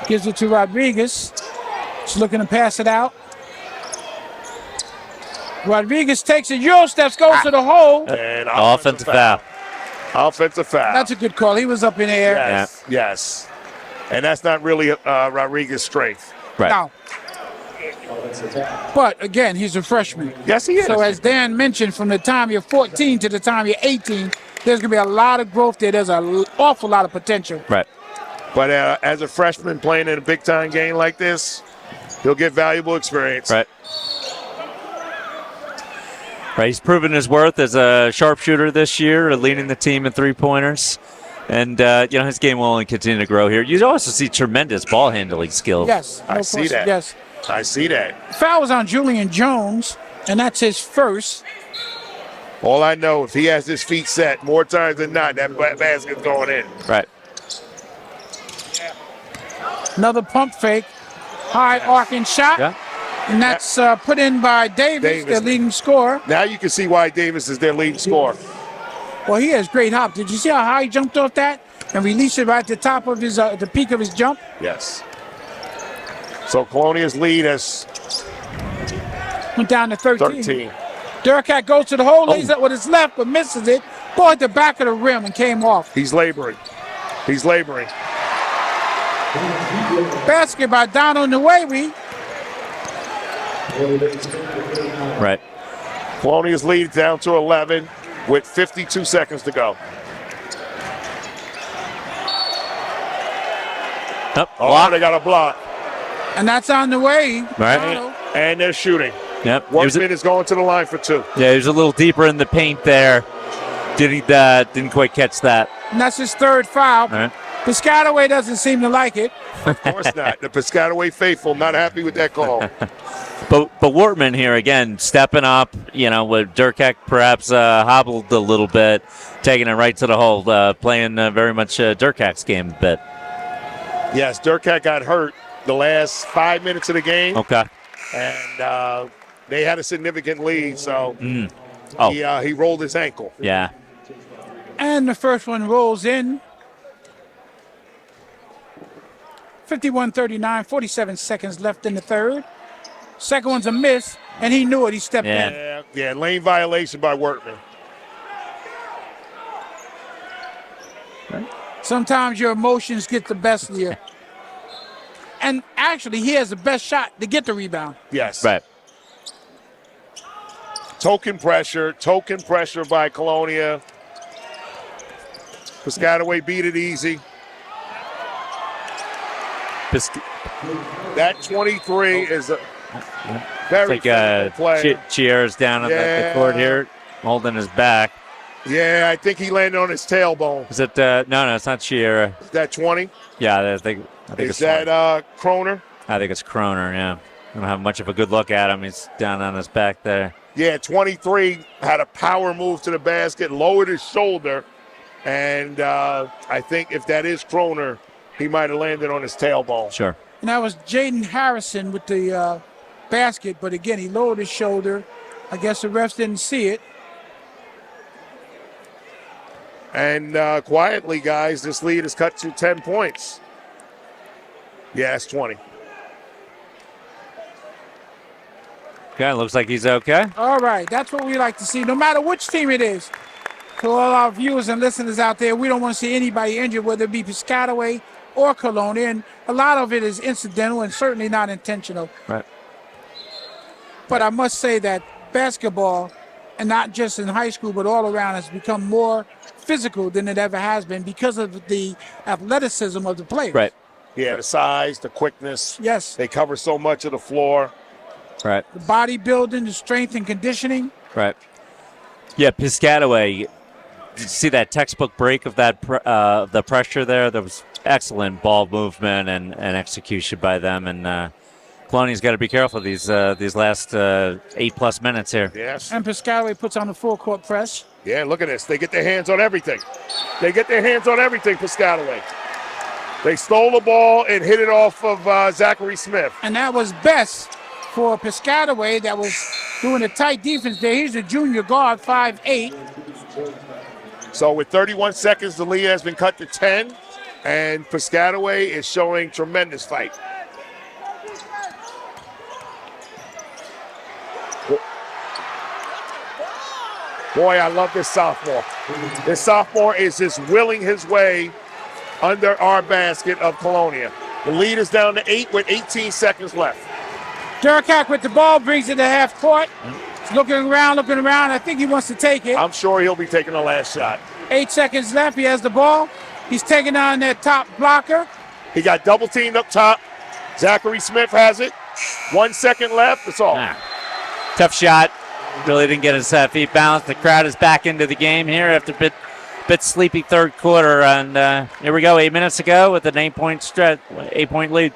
Gives it to Rodriguez. He's looking to pass it out. Rodriguez takes it. Euro steps, goes to the hole. And Offensive foul. Offensive foul. That's a good call. He was up in the air. Yes. Yes. And that's not really Rodriguez's strength. Right. No. But again, he's a freshman. Yes, he is. So as Dan mentioned, from the time you're 14 to the time you're 18, there's going to be a lot of growth there. There's an awful lot of potential. Right. But as a freshman playing in a big-time game like this, he'll get valuable experience. Right. Right. He's proven his worth as a sharpshooter this year, leading the team in three-pointers. And, his game will only continue to grow here. You also see tremendous ball handling skills. Yes. I see that. Yes. I see that. Foul was on Julian Jones, and that's his first. All I know, if he has his feet set, more times than not, that basket's going in. Right. Another pump fake. High arcing shot. Yeah. And that's put in by Davis, their leading scorer. Now you can see why Davis is their leading scorer. Well, he has great hop. Did you see how high he jumped off that and released it right at the top of his, the peak of his jump? Yes. So Colonia's lead has Went down to 13. 13. Durkat goes to the hole, lays it with his left, but misses it. Ball at the back of the rim and came off. He's laboring. He's laboring. Basket by Donald Nuewi. Right. Colonia's lead down to 11 with 52 seconds to go. Block. They got a block. And that's on the way. Right. And they're shooting. Yep. Workman is going to the line for two. Yeah, he was a little deeper in the paint there. Didn't quite catch that. And that's his third foul. All right. Piscataway doesn't seem to like it. Of course not. The Piscataway faithful not happy with that call. But Wortman here again stepping up. With Durkak perhaps hobbled a little bit, taking it right to the hole, playing very much Durkak's game a bit. Yes, Durkak got hurt the last 5 minutes of the game. Okay. And they had a significant lead, so Oh. he rolled his ankle. Yeah. And the first one rolls in. 51-39, 47 seconds left in the third. Second one's a miss, and he knew it. He stepped in. Yeah, lane violation by Workman. Sometimes your emotions get the best of you. And actually, he has the best shot to get the rebound. Yes. Right. Token pressure by Colonia. Piscataway beat it easy. That 23 is a very like play. Cheers down on the court here, holding his back. Yeah, I think he landed on his tailbone. Is it? No, it's not Cheer. Is that 20? Yeah, I think Is it's that 20. Kroner? I think it's Kroner. Yeah, I don't have much of a good look at him. He's down on his back there. Yeah, 23 had a power move to the basket, lowered his shoulder, and I think if that is Kroner, he might have landed on his tailbone. Sure. And that was Jaden Harrison with the basket, but again, he lowered his shoulder. I guess the refs didn't see it. And quietly, guys, this lead is cut to 10 points. Yeah, it's 20. Okay, looks like he's okay. All right, that's what we like to see, no matter which team it is. To all our viewers and listeners out there, we don't want to see anybody injured, whether it be Piscataway or Colonia, and a lot of it is incidental and certainly not intentional. Right. But I must say that basketball, and not just in high school, but all around, has become more physical than it ever has been because of the athleticism of the players. Right. Yeah, the size, the quickness. Yes. They cover so much of the floor. Right. The bodybuilding, the strength and conditioning. Right. Yeah, Piscataway. Did you see that textbook break of that the pressure there? There was excellent ball movement and execution by them, and Colonia's got to be careful these last 8+ minutes here. Yes. And Piscataway puts on the full court press. Yeah, look at this. They get their hands on everything. Piscataway. They stole the ball and hit it off of Zachary Smith. And that was best for Piscataway that was doing a tight defense there. He's a junior guard, 5'8". So with 31 seconds, the lead has been cut to 10, and Piscataway is showing tremendous fight. Boy, I love this sophomore. This sophomore is just willing his way under our basket of Colonia. The lead is down to 8 with 18 seconds left. Durkak with the ball, brings it to half court. He's looking around. I think he wants to take it. I'm sure he'll be taking the last shot. 8 seconds left. He has the ball. He's taking on that top blocker. He got double teamed up top. Zachary Smith has it. 1 second left. That's all. Tough shot. Really didn't get his feet balanced. The crowd is back into the game here after a bit sleepy third quarter. And here we go, 8 minutes ago with an 8-point lead.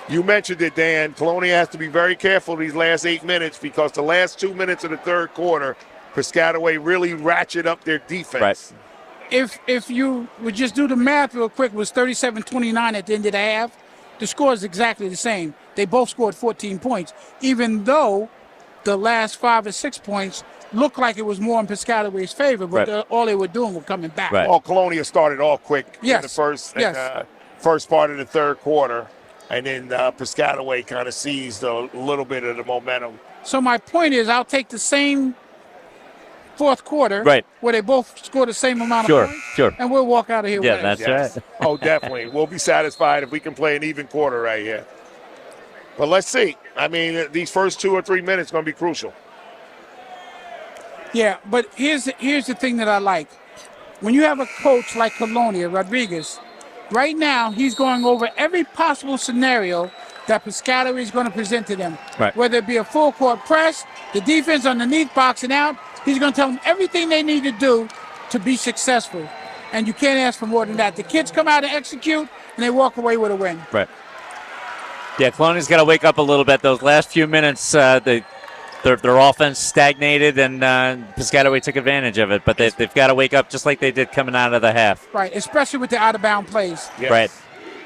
You mentioned it, Dan. Colonia has to be very careful these last 8 minutes because the last 2 minutes of the third quarter, Piscataway really ratchet up their defense. If you would just do the math real quick, it was 37-29 at the end of the half. The score is exactly the same. They both scored 14 points, even though the last 5 or 6 points looked like it was more in Piscataway's favor, but all they were doing was coming back. Well, Colonia started off quick in the first part of the third quarter, and then Piscataway kind of seized a little bit of the momentum. So my point is, I'll take the same fourth quarter where they both score the same amount of points, and we'll walk out of here winning. That's right. Oh, definitely. We'll be satisfied if we can play an even quarter right here. But let's see. I mean, these first 2 or 3 minutes are going to be crucial. Yeah, but here's the thing that I like. When you have a coach like Colonia, Rodriguez, right now he's going over every possible scenario that Piscataway is going to present to them. Whether it be a full court press, the defense underneath boxing out, he's going to tell them everything they need to do to be successful. And you can't ask for more than that. The kids come out and execute, and they walk away with a win. Yeah, Colonia's got to wake up a little bit. Those last few minutes, their offense stagnated, and Piscataway took advantage of it. But they've got to wake up just like they did coming out of the half. Right, especially with the out-of-bound plays. Right.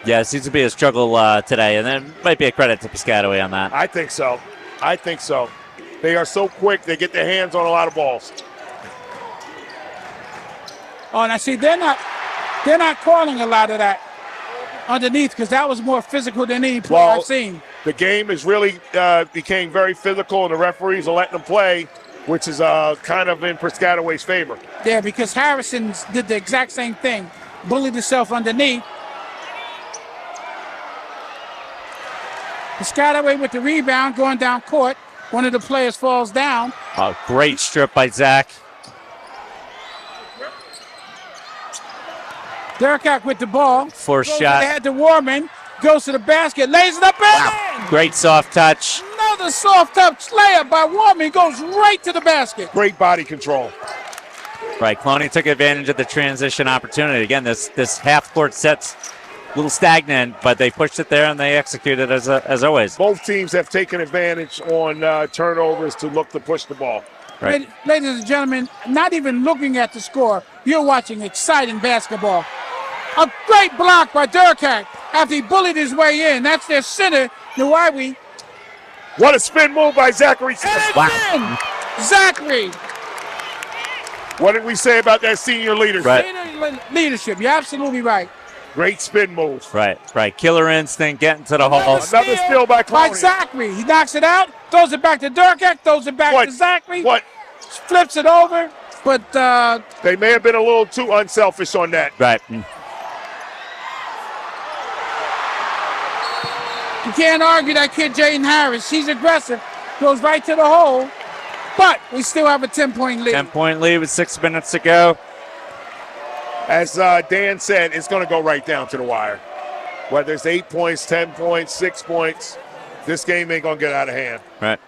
Yeah, it seems to be a struggle today, and then might be a credit to Piscataway on that. I think so. They are so quick, they get their hands on a lot of balls. Oh, and I see they're not calling a lot of that underneath because that was more physical than any play I've seen. The game is really became very physical, and the referees are letting them play, which is kind of in Piscataway's favor. Yeah, because Harrison did the exact same thing, bullied himself underneath. Piscataway with the rebound, going down court. One of the players falls down. Oh, great strip by Zach. Durkak with the ball. Forced shot. They had the Warman. Goes to the basket. Lays it up in. Great soft touch. Another soft touch layup by Warman. Goes right to the basket. Great body control. Right, Colonia took advantage of the transition opportunity. Again, this half-court set's a little stagnant, but they pushed it there and they executed as always. Both teams have taken advantage on turnovers to look to push the ball. Right. Ladies and gentlemen, not even looking at the score, you're watching exciting basketball. A great block by Durkak after he bullied his way in. That's their center, Nuwawi. What a spin move by Zachary Smith. Wow. Zachary. What did we say about that senior leadership? Leadership, you're absolutely right. Great spin move. Right. Killer instinct, getting to the hole. Another steal by Colonia. By Zachary. He knocks it out, throws it back to Durkak, throws it back to Zachary. Flips it over, but they may have been a little too unselfish on that. Right. You can't argue that kid, Jaden Harris. He's aggressive, goes right to the hole, but we still have a 10-point lead. 10-point lead with 6 minutes to go. As Dan said, it's going to go right down to the wire. Whether it's 8 points, 10 points, 6 points, this game ain't going to get out of hand. Right.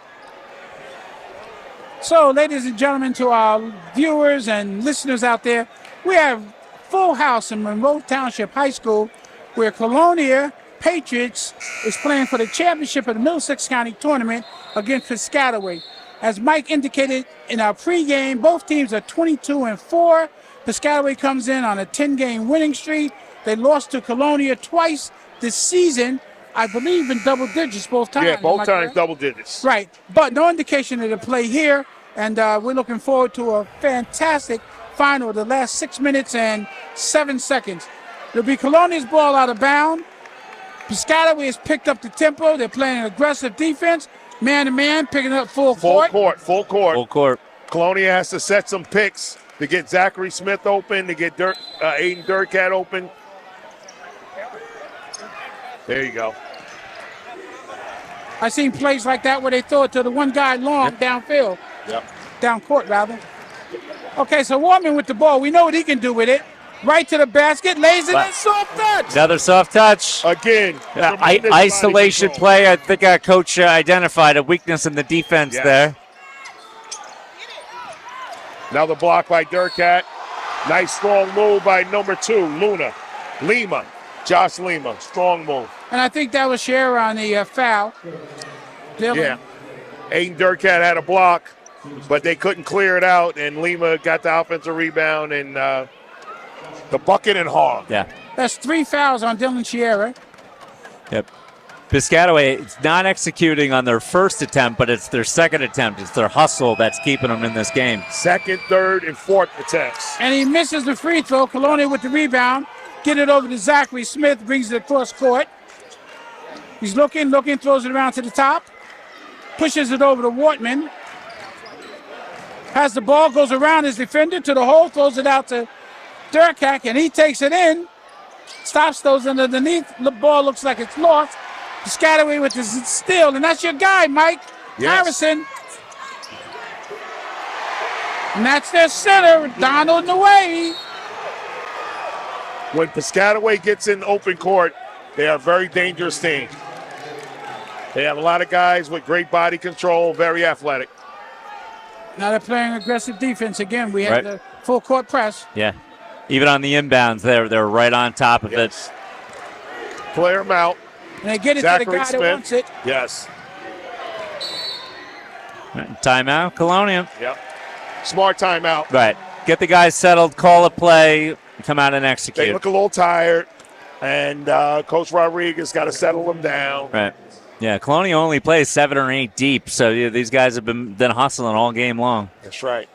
So, ladies and gentlemen, to our viewers and listeners out there, we have full house in Monroe Township High School where Colonia Patriots is playing for the championship of the Middlesex County Tournament against Piscataway. As Mike indicated in our pregame, both teams are 22-4. Piscataway comes in on a 10-game winning streak. They lost to Colonia twice this season, I believe in double digits both times. Yeah, both times double digits. Right, but no indication of the play here, and we're looking forward to a fantastic final, the last 6 minutes and 7 seconds. It'll be Colonia's ball out of bounds. Piscataway has picked up the tempo. They're playing aggressive defense, man-to-man, picking up full court. Full court. Colonia has to set some picks to get Zachary Smith open, to get Aiden Durkak open. There you go. I've seen plays like that where they throw it to the one guy long downfield. Yep. Down court, rather. Okay, so Warman with the ball. We know what he can do with it. Right to the basket, lays it in, soft touch. Another soft touch. Again, tremendous body Isolation control. play. I think our coach identified a weakness in the defense Yes. there. Another block by Durkat. Nice strong move by number 2, Lima. Josh Lima. Strong move. And I think that was Share on the foul. Dylan. Yeah. Aiden Durkat had a block, but they couldn't clear it out, and Lima got the offensive rebound and the bucket and hard. Yeah. That's 3 fouls on Dylan Chiera. Yep. Piscataway, it's not executing on their first attempt, but it's their second attempt. It's their hustle that's keeping them in this game. Second, third, and fourth attempts. And he misses the free throw. Colonia with the rebound. Get it over to Zachary Smith. Brings it across court. He's looking, throws it around to the top. Pushes it over to Wortman. Has the ball, goes around his defender to the hole, throws it out to Durkak, and he takes it in. Stops those underneath. The ball looks like it's lost. Piscataway with the steal, and that's your guy, Mike Harrison. And that's their center, Donald Nway. When Piscataway gets in open court, they are a very dangerous team. They have a lot of guys with great body control, very athletic. Now they're playing aggressive defense again. We have Right. the full court press. Yeah. Even on the inbounds, they're right on top of it. Clear them out. And they get it to Zachary the guy Smith. that wants it. Yes. Timeout, Colonia. Yep. Smart timeout. Right. Get the guys settled, call a play, come out and They execute. look a little tired, and Coach Rodriguez got to settle them down. Right. Yeah, Colonia only plays 7 or 8 deep, so these guys have been hustling all game long. That's right.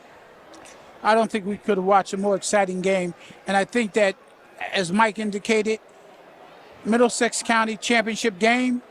I don't think we could have watched a more exciting game. And I think that, as Mike indicated, Middlesex County championship game,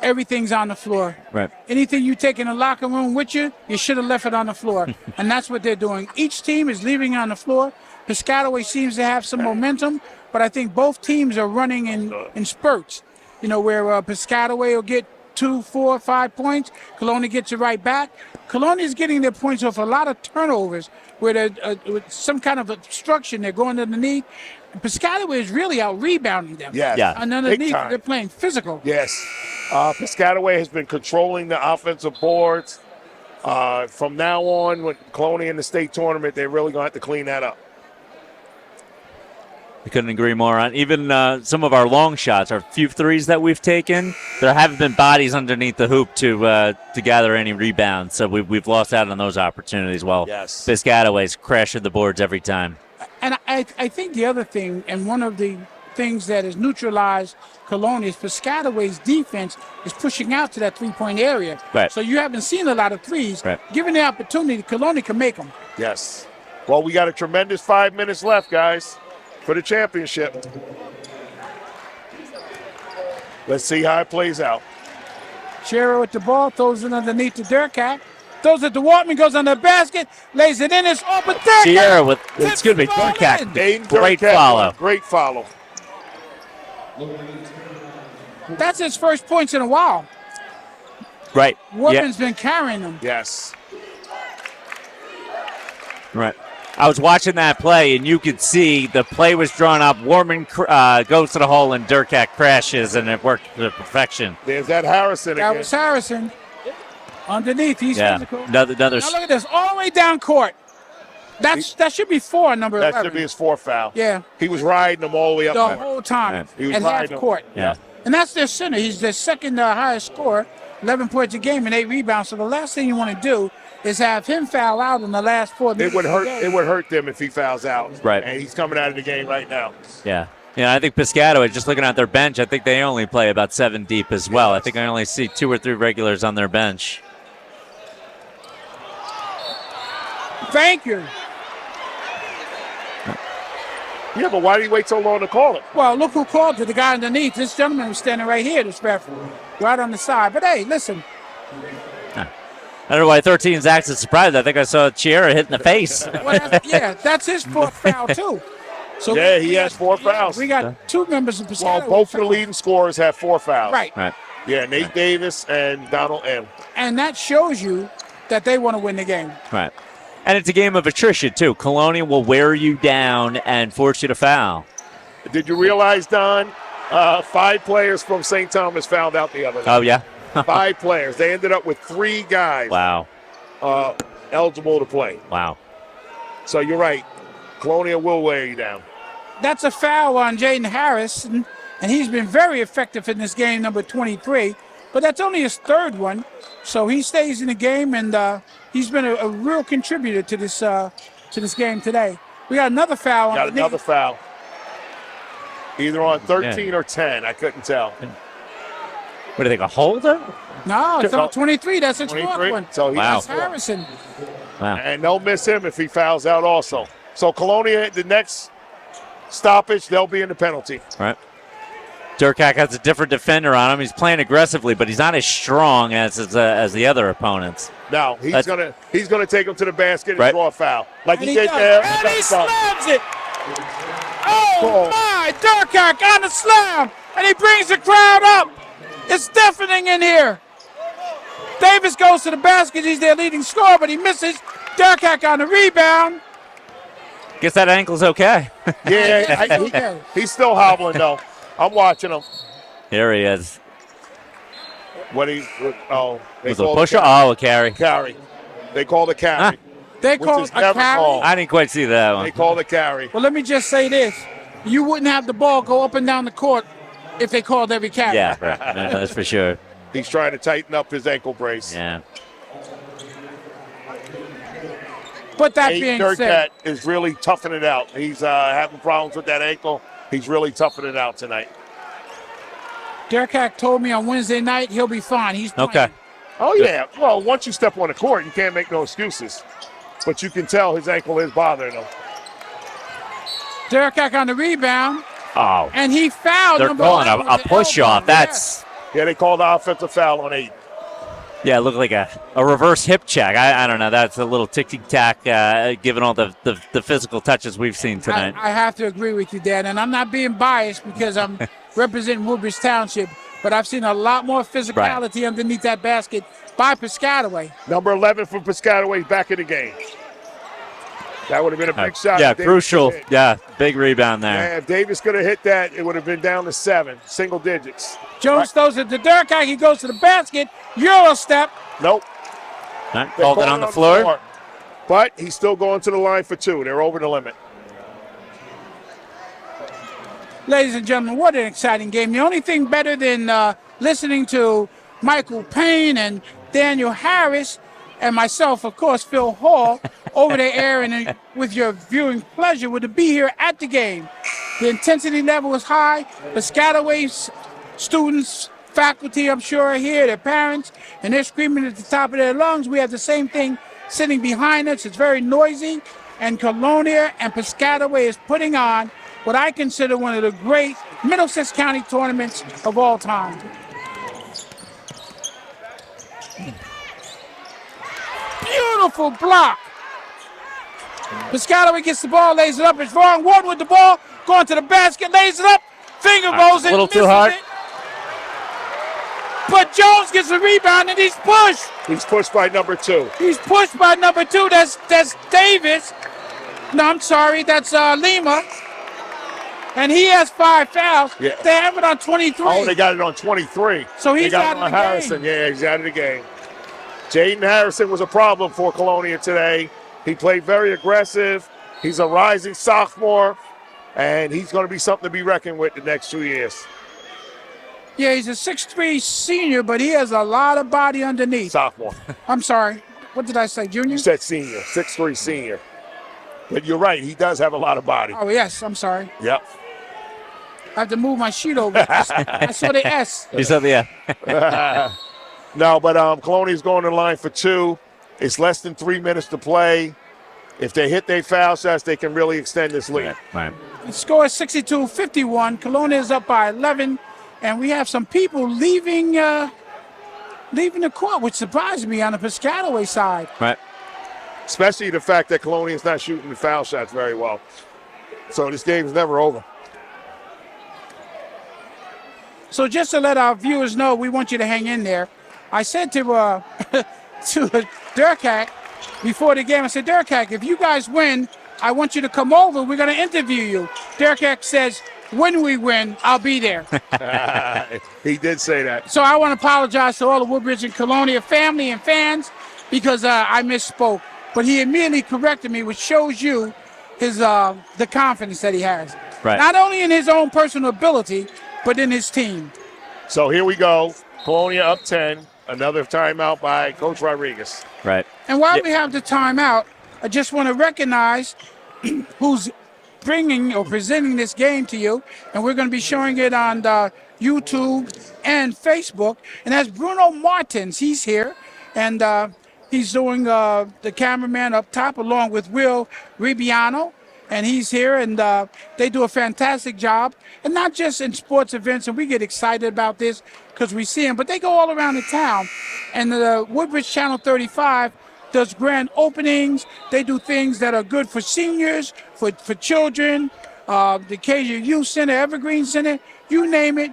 everything's on the floor. Right. Anything you take in the locker room with you, you should have left it on the floor. And that's what they're doing. Each team is leaving it on the floor. Piscataway seems to have some momentum, but I think both teams are running in spurts. You know, where Piscataway will get 2, 4, 5 points. Colonia gets it right back. Colonia is getting their points off a lot of turnovers where they're with some kind of obstruction. They're going underneath. Piscataway is really out-rebounding them. Yes. Yeah. And Big underneath, time. they're playing physical. Yes. Piscataway has been controlling the offensive boards. From now on, with Colonia in the state tournament, they're really going to have to clean that up. I couldn't agree more on even some of our long shots, our few threes that we've taken. There haven't been bodies underneath the hoop to gather any rebounds, so we've lost out on those opportunities. Well, Yes. Piscataway's crashing the boards every time. And I think the other thing, and one of the things that has neutralized Colonia is Piscataway's defense is pushing out to that three-point area. Right. So you haven't seen a lot of threes. Right. Given the opportunity, Colonia can make them. Yes. Well, we got a tremendous 5 minutes left, guys, for the championship. Let's see how it plays out. Shera with the ball, throws it underneath to Durkat. Throws it to Wortman, goes on the basket, lays it in, it's open. Durkat! Sierra with, tips excuse me, the ball Durkat. in. Aiden Great Durkat, follow. Great follow. That's his first points in a while. Right. Wortman's been carrying them. Yes. Right. I was watching that play, and you could see the play was drawn up. Warman goes to the hole, and Durkat crashes, and it worked to perfection. There's that Harrison That again. was Harrison. Underneath, he's Yeah. physical. Another. Now look at this, all the way down court. That should be 4, number That 11. should be his 4th foul. Yeah, He was riding them all the way up the there. whole time He was at half riding them. court. Yeah. And that's their center. He's their second highest scorer, 11 points a game and 8 rebounds. So the last thing you want to do is have him foul out in the last 4 minutes. It would hurt. of the game. It would hurt them if he fouls out. Right. And he's coming out of the game right now. Yeah. Yeah, I think Piscataway, just looking at their bench, I think they only play about 7 deep as well. I think I only see 2 or 3 regulars on their bench. Thank you. Yeah, but why did he wait so long to call it? Well, look who called it. The guy underneath. This gentleman was standing right here, this referee, right on the side. But hey, listen, I don't know why 13's acting surprised. I think I saw Chiera hit in the face. that's his 4th foul too. So Yeah, he has 4 fouls. We got 2 members of Well, Piscataway. both of the leading scorers have 4 fouls. Right. Right. Yeah, Nate Davis and Donald M. And that shows you that they want to win the game. Right. And it's a game of attrition, too. Colonia will wear you down and force you to foul. Did you realize, Don, 5 players from St. Thomas fouled out the other night? Oh, yeah? 5 players. They ended up with 3 guys Wow. eligible to play. Wow. So you're right. Colonia will wear you down. That's a foul on Jaden Harris, and he's been very effective in this game, number 23. But that's only his 3rd one, so he stays in the game, and he's been a real contributor to this game today. We got another foul. Got another foul. Either on 13 or 10. I couldn't tell. What do you think, a holder? No, it's on 23. That's a 23. 4th one. So he Wow. That's Harrison. Wow. And they'll miss him if he fouls out also. So Colonia, the next stoppage, they'll be in the penalty. Right. Durkak has a different defender on him. He's playing aggressively, but he's not as strong as the other opponents. Now he's gonna take him to the basket and Right. draw a foul like And he he did does. there. And he slams it. Oh, my. Durkak on the slam. And he brings the crowd up. It's deafening in here. Davis goes to the basket. He's their leading scorer, but he misses. Durkak on the rebound. Guess that ankle's okay. Yeah, he's still hobbling though. I'm watching him. Here he is. They Was a called pusher? Oh, a carry. Carry. They called a carry. They Which call is it a never carry. called. I didn't quite see that They one. called a carry. Well, let me just say this. You wouldn't have the ball go up and down the court if they called every carry. Yeah, right. Yeah, that's for sure. He's trying to tighten up his ankle brace. Yeah. But that Aiden being Durkak said, is really toughing it out. He's having problems with that ankle. He's really toughing it out tonight. Durkak told me on Wednesday night he'll be fine. He's playing. Okay. Oh, yeah. Well, once you step on the court, you can't make no excuses. But you can tell his ankle is bothering him. Durkak on the rebound, Oh, and he fouled. they're number calling 11 a with the push elbow. off. That's Yeah, they called the offensive foul on 8. yeah, it looked like a reverse hip check. I don't know. That's a little ticky-tack, given all the physical touches we've seen tonight. I have to agree with you, Dan, and I'm not being biased because I'm representing Woodbridge Township, but I've seen a lot more physicality underneath that basket by Piscataway. Number 11 from Piscataway back in the game. That would have been a big shot. Yeah, if Davis crucial. could hit. Yeah, big rebound there. Yeah, if Davis could have hit that, it would have been down to 7, single digits. Jones throws it to Durkak. He goes to the basket. Euro step. Nope. Right, They called it on the floor. But he's still going to the line for 2. They're over the limit. Ladies and gentlemen, what an exciting game. The only thing better than listening to Michael Payne and Daniel Harris and myself, of course, Phil Hall, over the air and with your viewing pleasure would to be here at the game. The intensity level is high. Piscataway's students, faculty, I'm sure, are here, their parents, and they're screaming at the top of their lungs. We have the same thing sitting behind us. It's very noisy. And Colonia and Piscataway is putting on what I consider one of the great Middlesex County tournaments of all time. Beautiful block. Piscataway gets the ball, lays it up. It's wrong. Ward with the ball, going to the basket, lays it up. Finger rolls it, a little too misses hard. it. But Jones gets a rebound and he's pushed. He's pushed by number 2. He's pushed by number 2. That's Davis. No, I'm sorry. That's Lima. And he has 5 fouls. Yeah. They have it on 23. Oh, they got it on 23. So he's they got out it of on the Harrison. game. Yeah, he's out of the game. Jaden Harrison was a problem for Colonia today. He played very aggressive. He's a rising sophomore, and he's going to be something to be reckoned with the next 2 years. Yeah, he's a 6'3" senior, but he has a lot of body underneath. Sophomore. I'm sorry. What did I say, junior? You said senior, 6'3" senior. But you're right, he does have a lot of body. Oh, yes, I'm sorry. Yep. I have to move my sheet over. I saw the S. You said yeah. No, but Colonia's going to the line for 2. It's less than 3 minutes to play. If they hit their foul shots, they can really extend this lead. Right. The score is 62-51. Colonia is up by 11, and we have some people leaving the court, which surprised me on the Piscataway side. Right. Especially the fact that Colonia's not shooting the foul shots very well. So this game's never over. So just to let our viewers know, we want you to hang in there. I said to to Durkak, before the game. I said, Derek Hack, if you guys win, I want you to come over. We're going to interview you. Derek Hack says, when we win, I'll be there. He did say that. So I want to apologize to all the Woodbridge and Colonia family and fans because I misspoke. But he immediately corrected me, which shows you his the confidence that he has. Right. Not only in his own personal ability, but in his team. So here we go. Colonia up 10. Another timeout by Coach Rodriguez. Right. And while we have the timeout, I just want to recognize who's bringing or presenting this game to you. And we're going to be showing it on YouTube and Facebook. And that's Bruno Martins. He's here. And he's doing the cameraman up top along with Will Ribiano. And he's here, and they do a fantastic job. And not just in sports events, and we get excited about this because we see them, but they go all around the town. And the Woodbridge Channel 35 does grand openings. They do things that are good for seniors, for children, the KU Youth Center, Evergreen Center, you name it.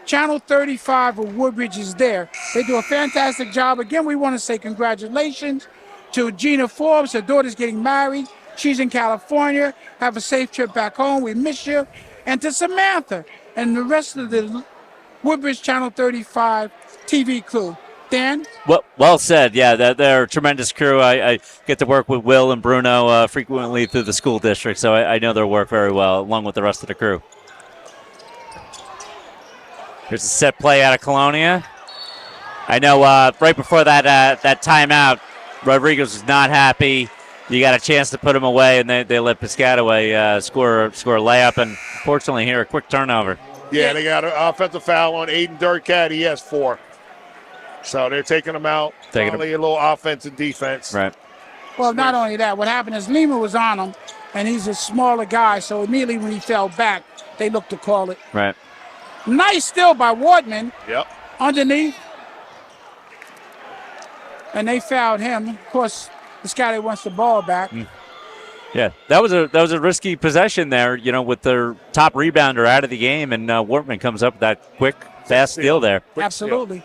Channel 35 of Woodbridge is there. They do a fantastic job. Again, we want to say congratulations to Gina Forbes. Her daughter's getting married. She's in California. Have a safe trip back home. We miss you. And to Samantha and the rest of the Woodbridge Channel 35 TV crew. Dan? Well said. Yeah, they're a tremendous crew. I get to work with Will and Bruno frequently through the school district, so I know their work very well, along with the rest of the crew. Here's a set play out of Colonia. I know right before that timeout, Rodriguez was not happy. You got a chance to put him away, and they let Piscataway score a layup, and fortunately here, a quick turnover. Yeah, they got an offensive foul on Aiden Durkat. He has 4. So they're taking him out. Probably a little offense and defense. Right. Well, not only that, what happened is Lima was on him, and he's a smaller guy, so immediately when he fell back, they looked to call it. Right. Nice steal by Wardman. Yep. Underneath. And they fouled him. Of course, this guy that wants the ball back. Yeah, that was a risky possession there, with their top rebounder out of the game, and Wortman comes up with that quick, fast steal there. Absolutely.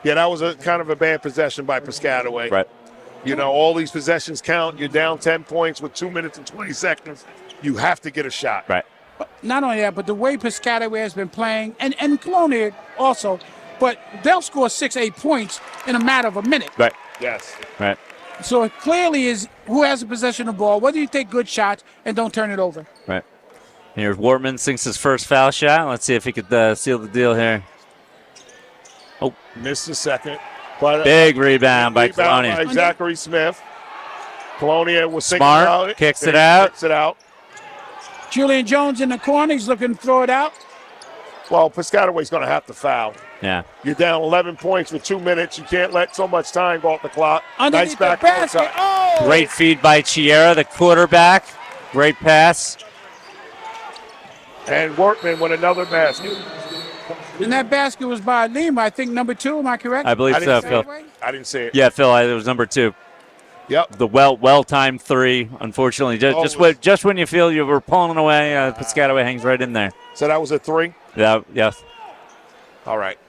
Yeah, that was a kind of a bad possession by Piscataway. Right. All these possessions count. You're down 10 points with 2 minutes and 20 seconds. You have to get a shot. Right. Not only that, but the way Piscataway has been playing, and Colonia also, but they'll score 6-8 points in a matter of a minute. Right. Yes. Right. So it clearly is who has the possession of the ball, whether you take good shots and don't turn it over. Right. Here's Wortman sinks his first foul shot. Let's see if he could seal the deal here. Oh, missed the second. But big rebound by Colonia. By Zachary Smith. Colonia was smart. About it. Kicks it out. Kicks it out. Julian Jones in the corner. He's looking to throw it out. Well, Piscataway's going to have to foul. Yeah. You're down 11 points with 2 minutes. You can't let so much time go off the clock. Underneath nice back the basket. Oh! Great feed by Chiera, the quarterback. Great pass. And Wortman with another basket. And that basket was by Lima, I think number 2. Am I correct? I believe so, Phil. I didn't see it. Yeah, Phil, it was number 2. Yep. The well-timed 3, unfortunately. Just when you feel you were pulling away, Piscataway hangs right in there. So that was a 3? Yeah, yes. All right.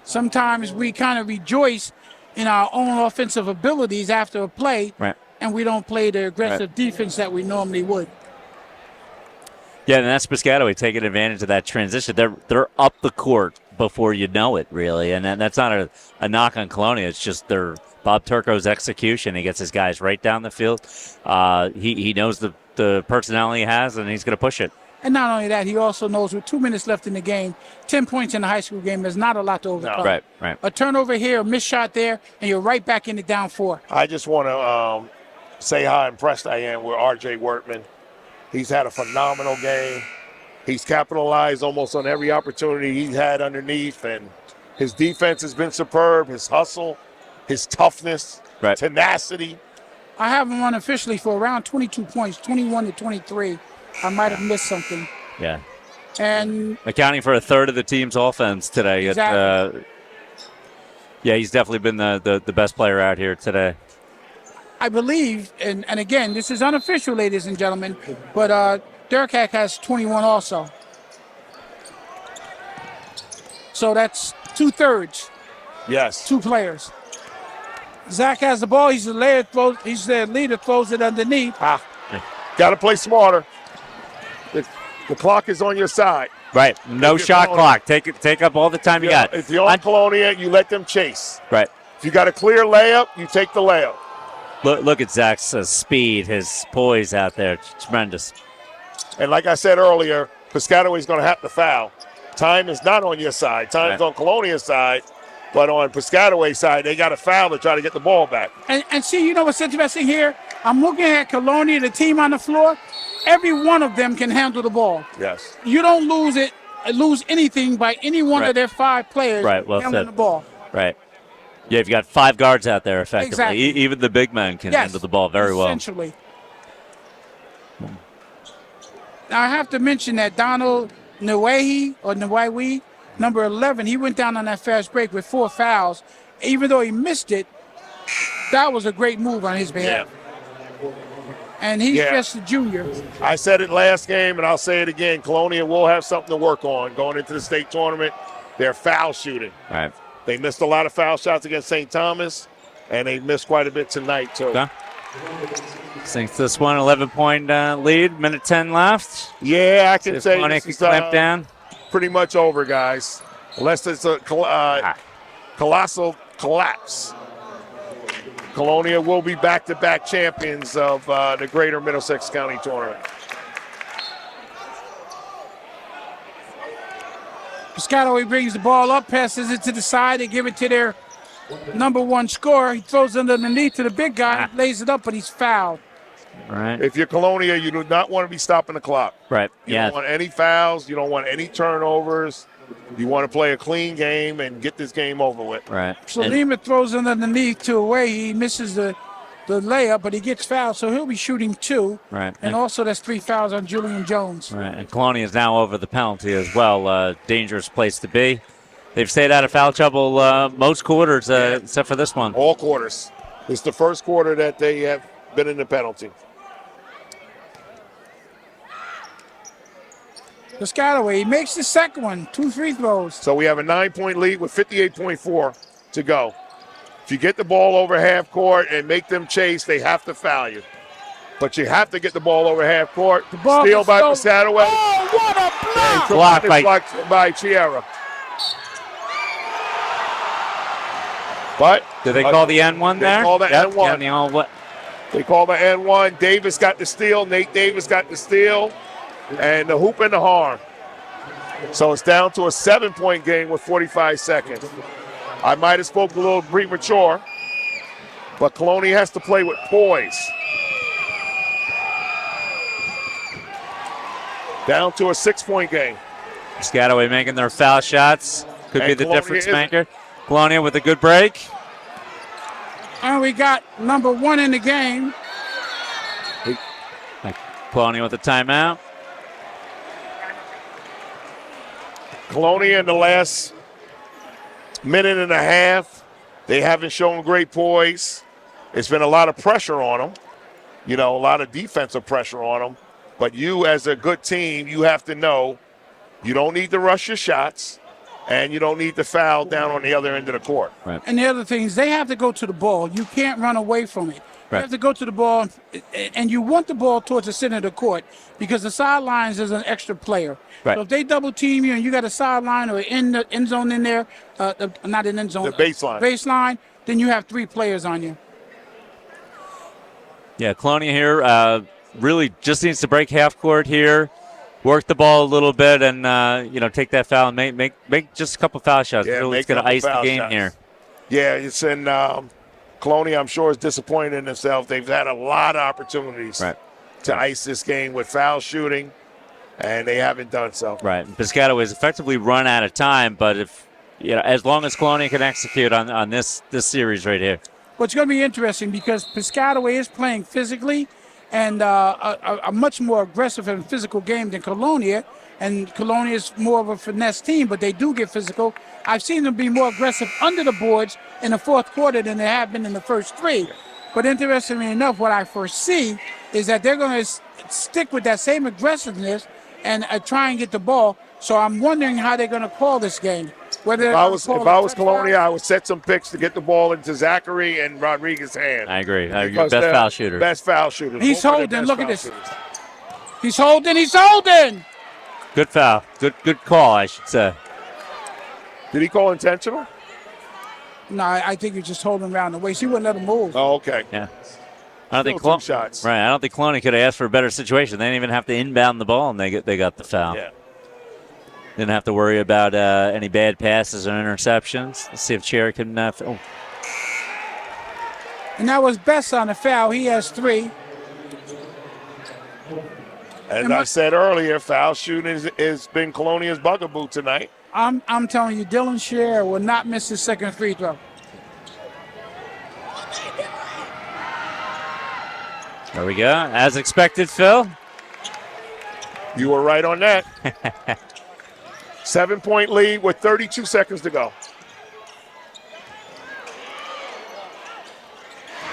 Sometimes we kind of rejoice in our own offensive abilities after a play, right, and we don't play the aggressive defense that we normally would. Yeah, and that's Piscataway taking advantage of that transition. They're up the court before you know it, really, and that's not a knock on Colonia. It's just Bob Turco's execution. He gets his guys right down the field. He knows the personnel he has, and he's going to push it. And not only that, he also knows with 2 minutes left in the game, 10 points in a high school game is not a lot to overcome. No. Right. A turnover here, a missed shot there, and you're right back in the down 4. I just want to say how impressed I am with R.J. Wortman. He's had a phenomenal game. He's capitalized almost on every opportunity he's had underneath, and his defense has been superb. His hustle, his toughness, tenacity. I have him unofficially for around 22 points, 21 to 23. I might have missed something. Yeah. And accounting for a third of the team's offense today. Exactly. Yeah, he's definitely been the best player out here today. I believe, and again, this is unofficial, ladies and gentlemen, but Derek Hack has 21 also. So that's 2/3. Yes. 2 players. Zach has the ball. He's the leader, throws it underneath. Got to play smarter. The clock is on your side. Right. No shot clock. Take up all the time you got. If you're on Colonia, you let them chase. Right. If you got a clear layup, you take the layup. Look at Zach's speed, his poise out there. It's tremendous. And like I said earlier, Piscataway's going to have to foul. Time is not on your side. Time's on Colonia's side. But on Piscataway's side, they got to foul to try to get the ball back. And see, you know what's interesting here? I'm looking at Colonia, the team on the floor. Every one of them can handle the ball. Yes. You don't lose anything by any one of their 5 players handling the ball. Right. Yeah, you've got 5 guards out there effectively. Exactly. Even the big men can handle the ball very well. Essentially. Now, I have to mention that Donald Nwawi, number 11, he went down on that fast break with 4 fouls. Even though he missed it, that was a great move on his behalf. Yeah. And he's just a junior. I said it last game, and I'll say it again. Colonia will have something to work on going into the state tournament. They're foul shooting. Right. They missed a lot of foul shots against St. Thomas, and they missed quite a bit tonight, too. Okay. Sinks this one, 11-point lead, minute 10 left. Yeah, I can say Colonia this can is clamp down. pretty much over, guys, unless it's a colossal collapse. Colonia will be back-to-back champions of the Greater Middlesex County Tournament. Piscataway brings the ball up, passes it to the side. They give it to their number 1 scorer. He throws it underneath to the big guy, lays it up, but he's fouled. Right. If you're Colonia, you do not want to be stopping the clock. Right. You don't want any fouls. You don't want any turnovers. You want to play a clean game and get this game over with. Right. So Lima throws it underneath to away. He misses the layup, but he gets fouled, so he'll be shooting 2. Right. And also that's 3 fouls on Julian Jones. Right. And Colonia is now over the penalty as well. Dangerous place to be. They've stayed out of foul trouble most quarters, except for this one. All quarters. It's the first quarter that they have been in the penalty. Piscataway, he makes the second one, 2 free throws. So we have a 9-point lead with 58.4 to go. If you get the ball over half court and make them chase, they have to foul you. But you have to get the ball over half court. Steal by Piscataway. Oh, what a block! Blocked by Chiara. But did they call the N1 there? They call the N1. Yeah, they call the N1. Davis got the steal. Nate Davis got the steal. And the hoop and the harm. So it's down to a 7-point game with 45 seconds. I might have spoke a little premature, but Colonia has to play with poise. Down to a 6-point game. Piscataway making their foul shots. Could be the Colonia difference maker. Colonia with a good break. And we got number 1 in the game. Colonia with a timeout. Colonia in the last minute and a half, they haven't shown great poise. It's been a lot of pressure on them, a lot of defensive pressure on them. But you, as a good team, you have to know you don't need to rush your shots, and you don't need to foul down on the other end of the court. Right. And the other thing is they have to go to the ball. You can't run away from it. You have to go to the ball, and you want the ball towards the center of the court because the sidelines is an extra player. Right. So if they double team you and you got a sideline or in the end zone in there, not an end zone, the baseline, then you have 3 players on you. Yeah, Colonia here really just needs to break half court here, work the ball a little bit, and take that foul and make just a couple foul shots. Yeah, really, it's going to ice the game shots here. Yeah, it's in. Colonia, I'm sure, is disappointed in themselves. They've had a lot of opportunities to ice this game with foul shooting, and they haven't done so. Right. And Piscataway has effectively run out of time, but as long as Colonia can execute on this series right here. Well, it's going to be interesting because Piscataway is playing physically and a much more aggressive and physical game than Colonia. And Colonia is more of a finesse team, but they do get physical. I've seen them be more aggressive under the boards in the fourth quarter than they have been in the first 3. But interestingly enough, what I foresee is that they're going to stick with that same aggressiveness and try and get the ball. So I'm wondering how they're going to call this game. Whether If I was Colonia, I would set some picks to get the ball into Zachary and Rodriguez's hand. I agree. Your Because best they're foul shooter. Best foul shooters. He's Both of holding. their best Look at foul this. shooters. He's holding. He's holding. Good foul. Good call, I should say. Did he call intentional? No, I think he's just holding around the waist. He wouldn't let him move. Oh, okay. Yeah. I don't think Still 2 shots. Right. I don't think Colonia could have asked for a better situation. They didn't even have to inbound the ball, and they got the foul. Yeah. Didn't have to worry about any bad passes or interceptions. Let's see if Cherry can. Oh. And that was Best on the foul. He has 3. As I said earlier, foul shooting has been Colonia's bugaboo tonight. I'm telling you, Dylan Scherer will not miss his second free throw. There we go. As expected, Phil. You were right on that. 7-point lead with 32 seconds to go.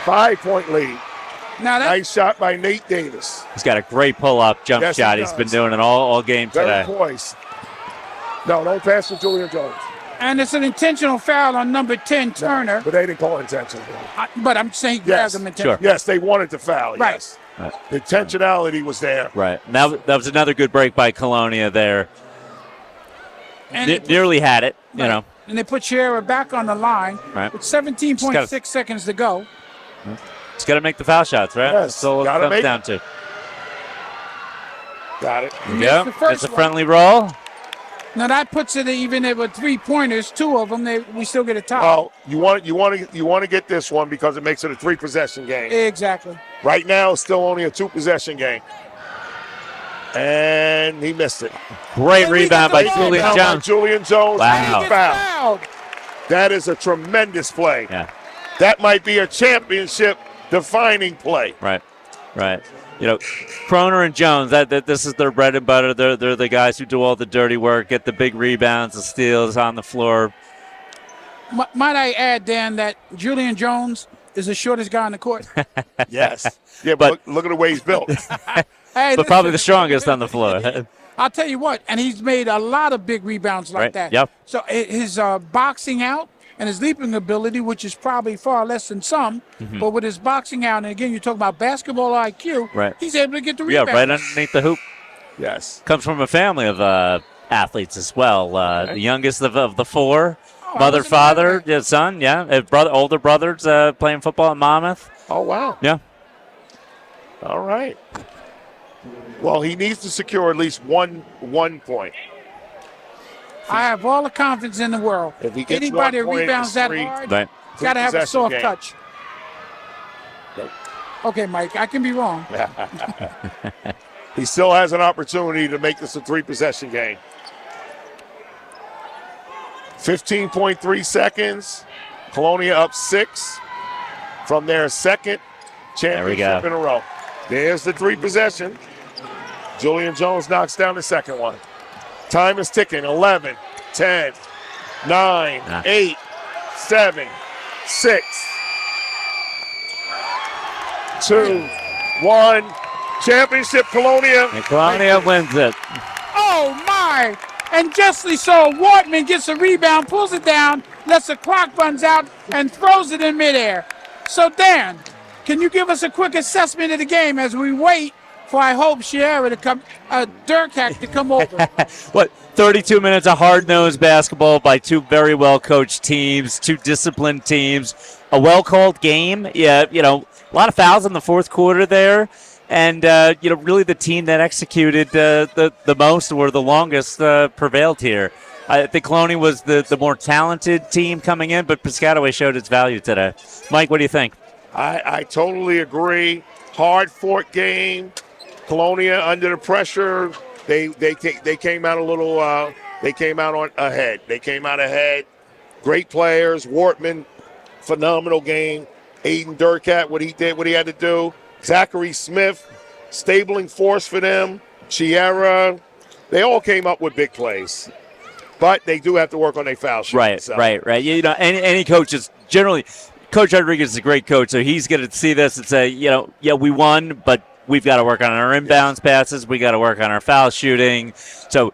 5-point lead. Now that Nice shot by Nate Davis. He's got a great pull-up jump Yes, he shot. He's does. been doing it all game Very today. poised. No, don't pass to Julian Jones. and it's an intentional foul on number 10 Turner. But they didn't call intentional. But I'm saying Yes, him intentional. sure. Yes, they wanted to foul. Right. Yes. The intentionality was there. Right. Now that was another good break by Colonia there. And it- Nearly had it, you Right. know. And they put Scherer back on the line Right. with 17.6 seconds to go. It's got to make the foul shots, right? Yes, That's all it gotta comes make down it. to. Got it. Yeah, the first it's a one. friendly roll. Now that puts it even if with 3-pointers, 2 of them, we still get a tie. Well, you want to get this one because it makes it a 3-possession game. Exactly. Right now, it's still only a 2-possession game. And he missed it. Great And we rebound got by the ball Julian back. Jones. Julian Jones. Wow. And he gets Foul. fouled. That is a tremendous play. Yeah, That might be a championship-defining play. right. You know, Croner and Jones, that this is their bread and butter. They're the guys who do all the dirty work, get the big rebounds, the steals on the floor. Might I add, Dan, that Julian Jones is the shortest guy on the court. Yes. Yeah, But- but look at the way he's built. Hey, But probably listen, the strongest on the floor. I'll tell you what, and he's made a lot of big rebounds like Right, that. yep. So his boxing out and his leaping ability, which is probably far less than some, but with his boxing out, and again, you talk about basketball IQ, Right. he's able to get the Yeah, rebound. right underneath the hoop. Yes. Comes from a family of athletes as well. The youngest of the 4. I Mother, wasn't aware father, of that. son, yeah. Older brothers playing football at Monmouth. Oh, wow. Yeah. All right. Well, he needs to secure at least one point. I have all the confidence in the world. If he gets Anybody that 1 point, rebounds it's that 3. hard, Right. got to have a Possession soft game. touch. Okay, Mike, I can be wrong. He still has an opportunity to make this a 3-possession game. 15.3 seconds. Colonia up 6 from their second championship go. in a row. There's the 3-possession. Julian Jones knocks down the second one. Time is ticking. 11, 10, 9, 8, 7, 6, 2, 1. Championship, Colonia. And Colonia wins it. Oh, my! And justly so, Wortman gets a rebound, pulls it down, lets the clock runs out, and throws it in midair. So, Dan, can you give us a quick assessment of the game as we wait for, I hope, Scherer to come, Durkak to come over? 32 minutes of hard-nosed basketball by 2 very well-coached teams, 2 disciplined teams, a well-called game. Yeah, a lot of fouls in the fourth quarter there. And, really the team that executed the most or the longest prevailed here. I think Colonia was the more talented team coming in, but Piscataway showed its value today. Mike, what do you think? I totally agree. Hard-fought game. Colonia under the pressure. They came out a little. They came out ahead. They came out ahead. Great players. Wortman, phenomenal game. Aiden Durkat, what he had to do. Zachary Smith, stabling force for them. Chiara, they all came up with big plays. But they do have to work on their foul shooting. Right. Any coach is generally – Coach Rodriguez is a great coach, so he's going to see this and say, we won, but we've got to work on our inbounds passes. We got to work on our foul shooting. So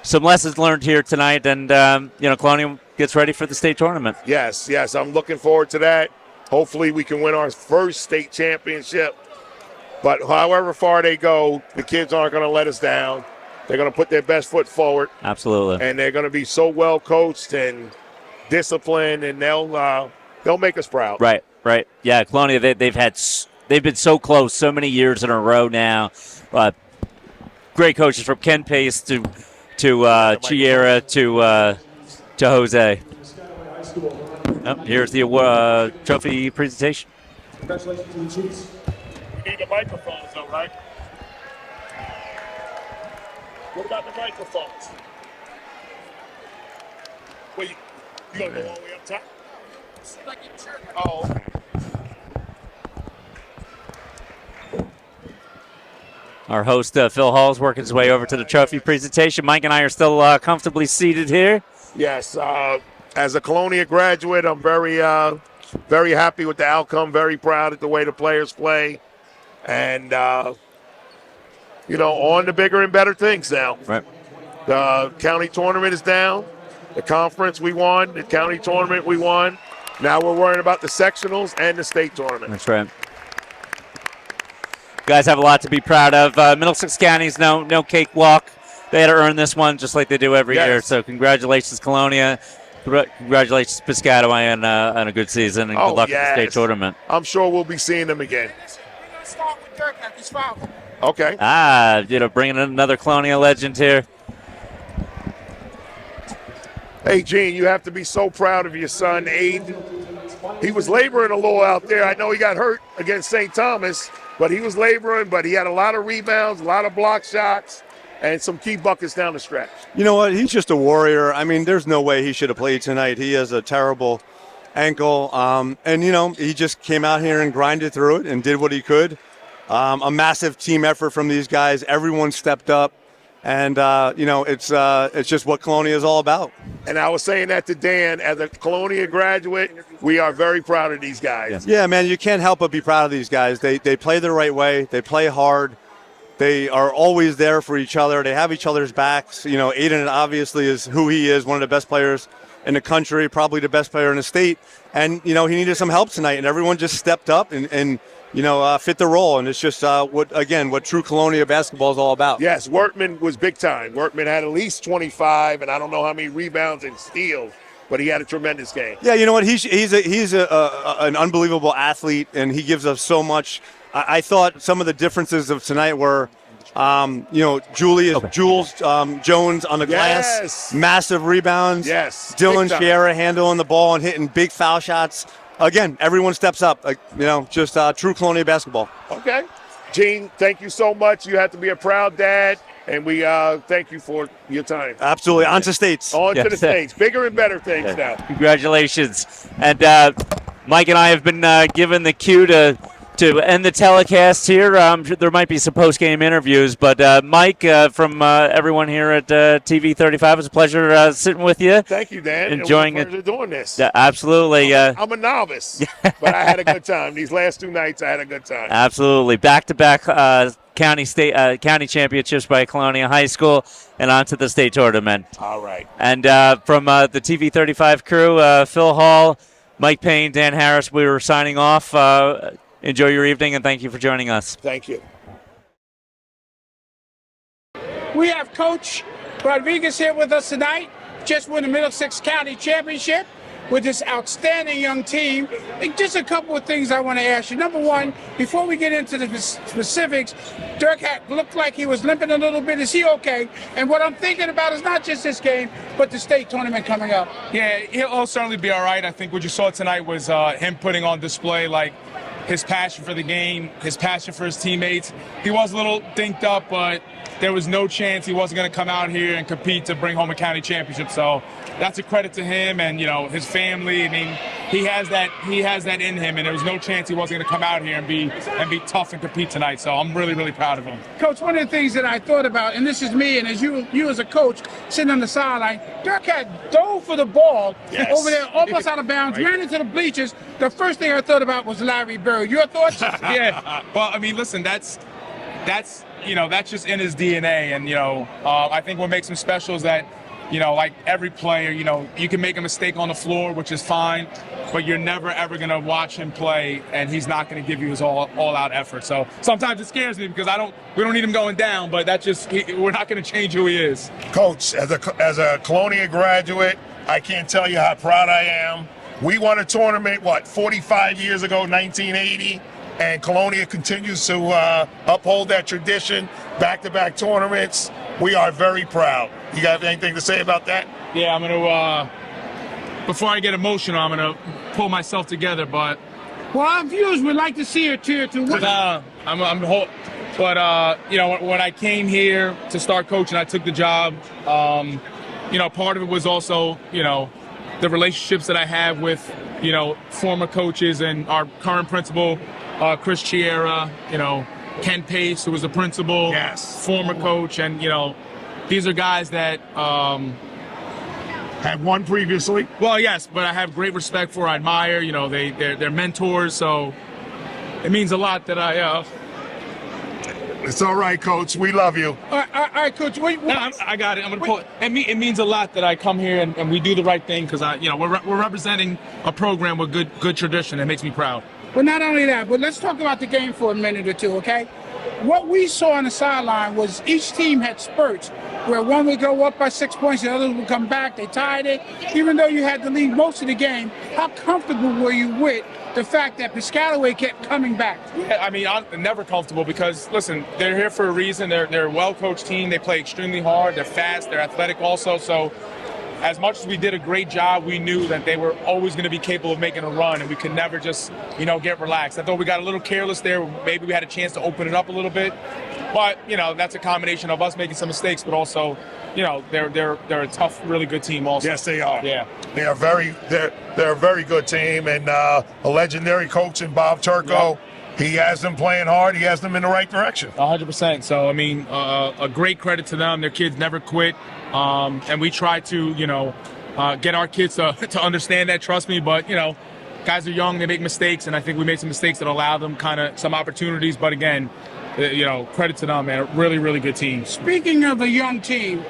some lessons learned here tonight, and Colonia gets ready for the state tournament. Yes, I'm looking forward to that. Hopefully we can win our first state championship. But however far they go, the kids aren't going to let us down. They're going to put their best foot forward. Absolutely. And they're going to be so well coached and disciplined, and they'll make us proud. Right. Yeah, Colonia, they've been so close so many years in a row now. Great coaches from Ken Pace to Chiera to Jose. Here's the trophy presentation. Congratulations to the Chiefs. We need the microphones, though, right? What about the microphones? Well, you gonna go all the way up top? Oh. Our host, Phil Hall, is working his way over to the trophy presentation. Mike and I are still comfortably seated here. Yes. As a Colonia graduate, I'm very happy with the outcome, very proud of the way the players play. And, on to bigger and better things now. Right. The county tournament is down. The conference we won. The county tournament we won. Now we're worrying about the sectionals and the state tournament. That's right. You guys have a lot to be proud of. Middlesex County's no cakewalk. They had to earn this one just like they do every year. So congratulations, Colonia. Congratulations, Piscataway, on a good season, and good luck with the state tournament. I'm sure we'll be seeing them again. Start with Dirk at this foul. Okay. Bringing in another Colonia legend here. Hey, Gene, you have to be so proud of your son, Aiden. He was laboring a little out there. I know he got hurt against St. Thomas, but he was laboring, but he had a lot of rebounds, a lot of block shots, and some key buckets down the stretch. You know what? He's just a warrior. I mean, there's no way he should have played tonight. He has a terrible ankle. He just came out here and grinded through it and did what he could. A massive team effort from these guys. Everyone stepped up. And, it's just what Colonia is all about. And I was saying that to Dan. As a Colonia graduate, we are very proud of these guys. Yeah, man, you can't help but be proud of these guys. They play the right way. They play hard. They are always there for each other. They have each other's backs. Aiden obviously is who he is, one of the best players in the country, probably the best player in the state. And, he needed some help tonight, and everyone just stepped up and fit the role. And it's just what true Colonia basketball is all about. Yes, Workman was big time. Workman had at least 25, and I don't know how many rebounds and steals, but he had a tremendous game. Yeah, you know what? He's an unbelievable athlete, and he gives us so much. I thought some of the differences of tonight were, Jules Jones on the glass, massive rebounds. Yes, Dylan Chiera handling the ball and hitting big foul shots. Again, everyone steps up. Just true Colonia basketball. Okay. Gene, thank you so much. You have to be a proud dad, and we thank you for your time. Absolutely. On to states. On to the states. Bigger and better things now. Congratulations. And Mike and I have been given the cue to end the telecast here. There might be some post-game interviews, but Mike, from everyone here at TV 35, it's a pleasure sitting with you. Thank you, Dan. Enjoying it. Doing this. Yeah, absolutely. I'm a novice, but I had a good time. These last 2 nights, I had a good time. Absolutely. Back-to-back county championships by Colonia High School, and on to the state tournament. All right. And from the TV 35 crew, Phil Hall, Mike Payne, Dan Harris, we were signing off. Enjoy your evening, and thank you for joining us. Thank you. We have Coach Rodriguez here with us tonight. Just won the Middlesex County Championship with this outstanding young team. And just a couple of things I want to ask you. Number one, before we get into the specifics, Dirk looked like he was limping a little bit. Is he okay? And what I'm thinking about is not just this game, but the state tournament coming up. Yeah, he'll certainly be all right. I think what you saw tonight was him putting on display, his passion for the game, his passion for his teammates. He was a little dinked up, but there was no chance he wasn't going to come out here and compete to bring home a county championship. So that's a credit to him and his family. I mean, he has that in him, and there was no chance he wasn't going to come out here and be tough and compete tonight. So I'm really, really proud of him. Coach, one of the things that I thought about, and this is me, and as you as a coach sitting on the sideline, Dirk had dove for the ball over there, almost out of bounds, ran into the bleachers. The first thing I thought about was Larry Bird. Your thoughts? Yeah. Well, I mean, listen, that's just in his DNA. And I think what makes him special is that like every player, you can make a mistake on the floor, which is fine, but you're never ever gonna watch him play and he's not gonna give you his all-out effort. So sometimes it scares me because we don't need him going down, but we're not gonna change who he is. Coach, as a Colonia graduate, I can't tell you how proud I am. We won a tournament, 45 years ago, 1980, and Colonia continues to uphold that tradition, back-to-back tournaments. We are very proud. You got anything to say about that? Yeah, I'm gonna. Before I get emotional, I'm gonna pull myself together. But Well, our viewers would like to see a tear to win. but when I came here to start coaching, I took the job. Part of it was also the relationships that I have with former coaches and our current principal, Chris Chiera. Ken Pace, who was the principal, Yes. former coach, and these are guys that. Had won previously. Well, yes, but I have great respect for. I admire. They're mentors, so it means a lot that I. It's all right, Coach. We love you. All right, Coach. I got it. I'm gonna pull it. It means a lot that I come here and we do the right thing because we're representing a program with good tradition. It makes me proud. Well, not only that, but let's talk about the game for a minute or two, okay? What we saw on the sideline was each team had spurts where one would go up by 6 points, the other would come back, they tied it. Even though you had to lead most of the game, how comfortable were you with the fact that Piscataway kept coming back? Yeah, I mean, I'm never comfortable because, listen, they're here for a reason. They're a well-coached team. They play extremely hard. They're fast. They're athletic also. So as much as we did a great job, we knew that they were always going to be capable of making a run, and we could never just, get relaxed. I thought we got a little careless there. Maybe we had a chance to open it up a little bit. But, that's a combination of us making some mistakes, but also, they're a tough, really good team also. Yes, they are. Yeah. They are they're a very good team, and a legendary coach in Bob Turco. Yep. He has them playing hard. He has them in the right direction. 100%. So, I mean, a great credit to them. Their kids never quit. And we try to, get our kids to understand that, trust me. But, guys are young, they make mistakes. And I think we made some mistakes that allow them kind of some opportunities. But again, credit to them, man. A really, really good team. Speaking of a young team,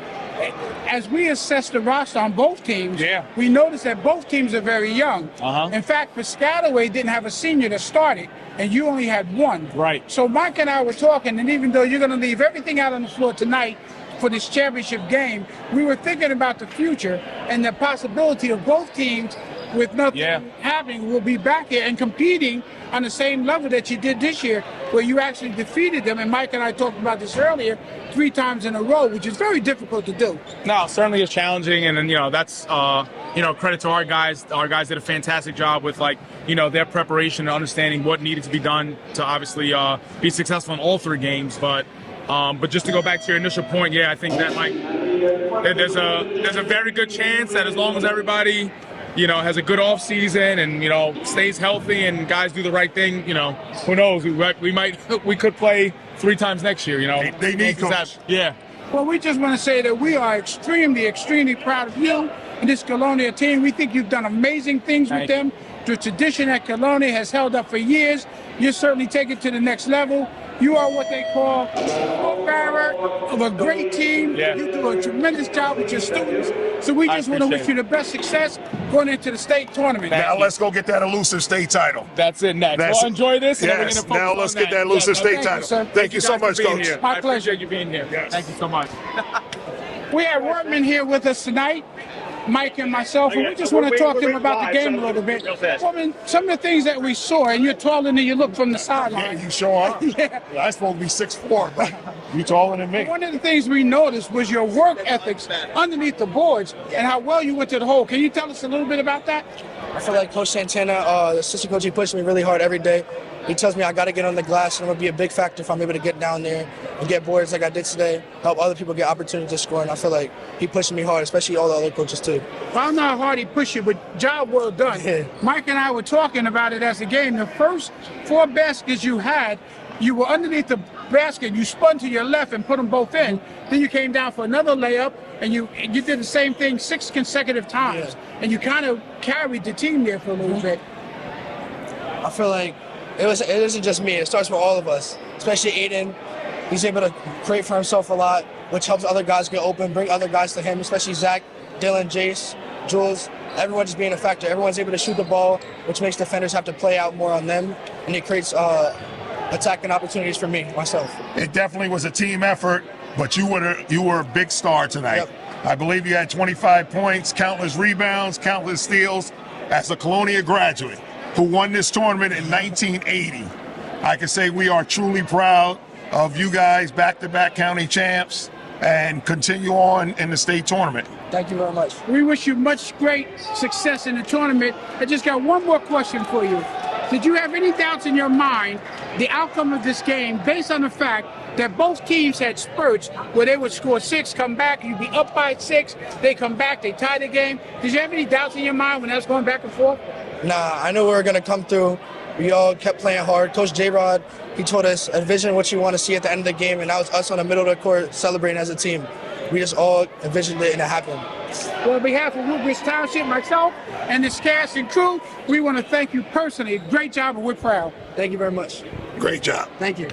as we assess the roster on both teams, we noticed that both teams are very young. In fact, Piscataway didn't have a senior that started, and you only had one. Right. So Mike and I were talking, and even though you're going to leave everything out on the floor tonight for this championship game, we were thinking about the future and the possibility of both teams with nothing happening will be back here and competing on the same level that you did this year, where you actually defeated them. And Mike and I talked about this earlier, 3 times in a row, which is very difficult to do. No, certainly is challenging, and that's credit to our guys. Our guys did a fantastic job with their preparation and understanding what needed to be done to obviously be successful in all 3 games. But just to go back to your initial point, I think that there's a very good chance that as long as everybody has a good off season and stays healthy and guys do the right thing, who knows? We could play 3 times next year. They need coach. Yeah. Well, we just want to say that we are extremely, extremely proud of you and this Colonia team. We think you've done amazing things with them. The tradition at Colonia has held up for years. You certainly take it to the next level. You are what they call a bearer of a great team. Yeah. You do a tremendous job with your students. So we just want to wish you the best success going into the state tournament. Now let's go get that elusive state title. That's it next. Well, enjoy this. And then we're Yes. gonna focus Now on let's get that elusive state Thank you, title. sir. Thank you so much, being Coach. here. My I pleasure. appreciate you being here. Yes. Thank you so much. We have Wortman here with us tonight, Mike and myself, and we just want to talk to him about the game a little bit. Woman, some of the things that we saw, and you're taller than you look from the sideline. You sure are. Yeah. I'm supposed to be 6'4", but you taller than me. One of the things we noticed was your work ethics underneath the boards and how well you went to the hole. Can you tell us a little bit about that? I feel like Coach Santana, the assistant coach, he pushes me really hard every day. He tells me I got to get on the glass, and I'm going to be a big factor if I'm able to get down there and get boards like I did today, help other people get opportunities to score. And I feel like he pushed me hard, especially all the other coaches too. Well, I don't know how hard he pushed you, but job well done. Yeah. Mike and I were talking about it as a game. The first 4 baskets you had, you were underneath the basket, you spun to your left and put them both in. Then you came down for another layup, and you did the same thing 6 consecutive times. Yeah. And you kind of carried the team there for a little bit. I feel like it isn't just me. It starts with all of us, especially Aiden. He's able to create for himself a lot, which helps other guys get open, bring other guys to him, especially Zach, Dylan, Jace, Jules. Everyone just being a factor. Everyone's able to shoot the ball, which makes defenders have to play out more on them, and it creates attacking opportunities for me, myself. It definitely was a team effort, but you were a big star tonight. Yep. I believe you had 25 points, countless rebounds, countless steals. As a Colonia graduate who won this tournament in 1980, I can say we are truly proud of you guys, back-to-back county champs, and continue on in the state tournament. Thank you very much. We wish you much great success in the tournament. I just got one more question for you. Did you have any doubts in your mind the outcome of this game based on the fact that both teams had spurts where they would score 6, come back, you'd be up by 6, they come back, they tie the game? Did you have any doubts in your mind when that was going back and forth? Nah, I knew we were going to come through. We all kept playing hard. Coach J-Rod, he told us, envision what you want to see at the end of the game, and that was us on the middle of the court celebrating as a team. We just all envisioned it, and it happened. Well, on behalf of Woodbridge Township, myself, and this cast and crew, we want to thank you personally. Great job, and we're proud. Thank you very much. Great job. Thank you.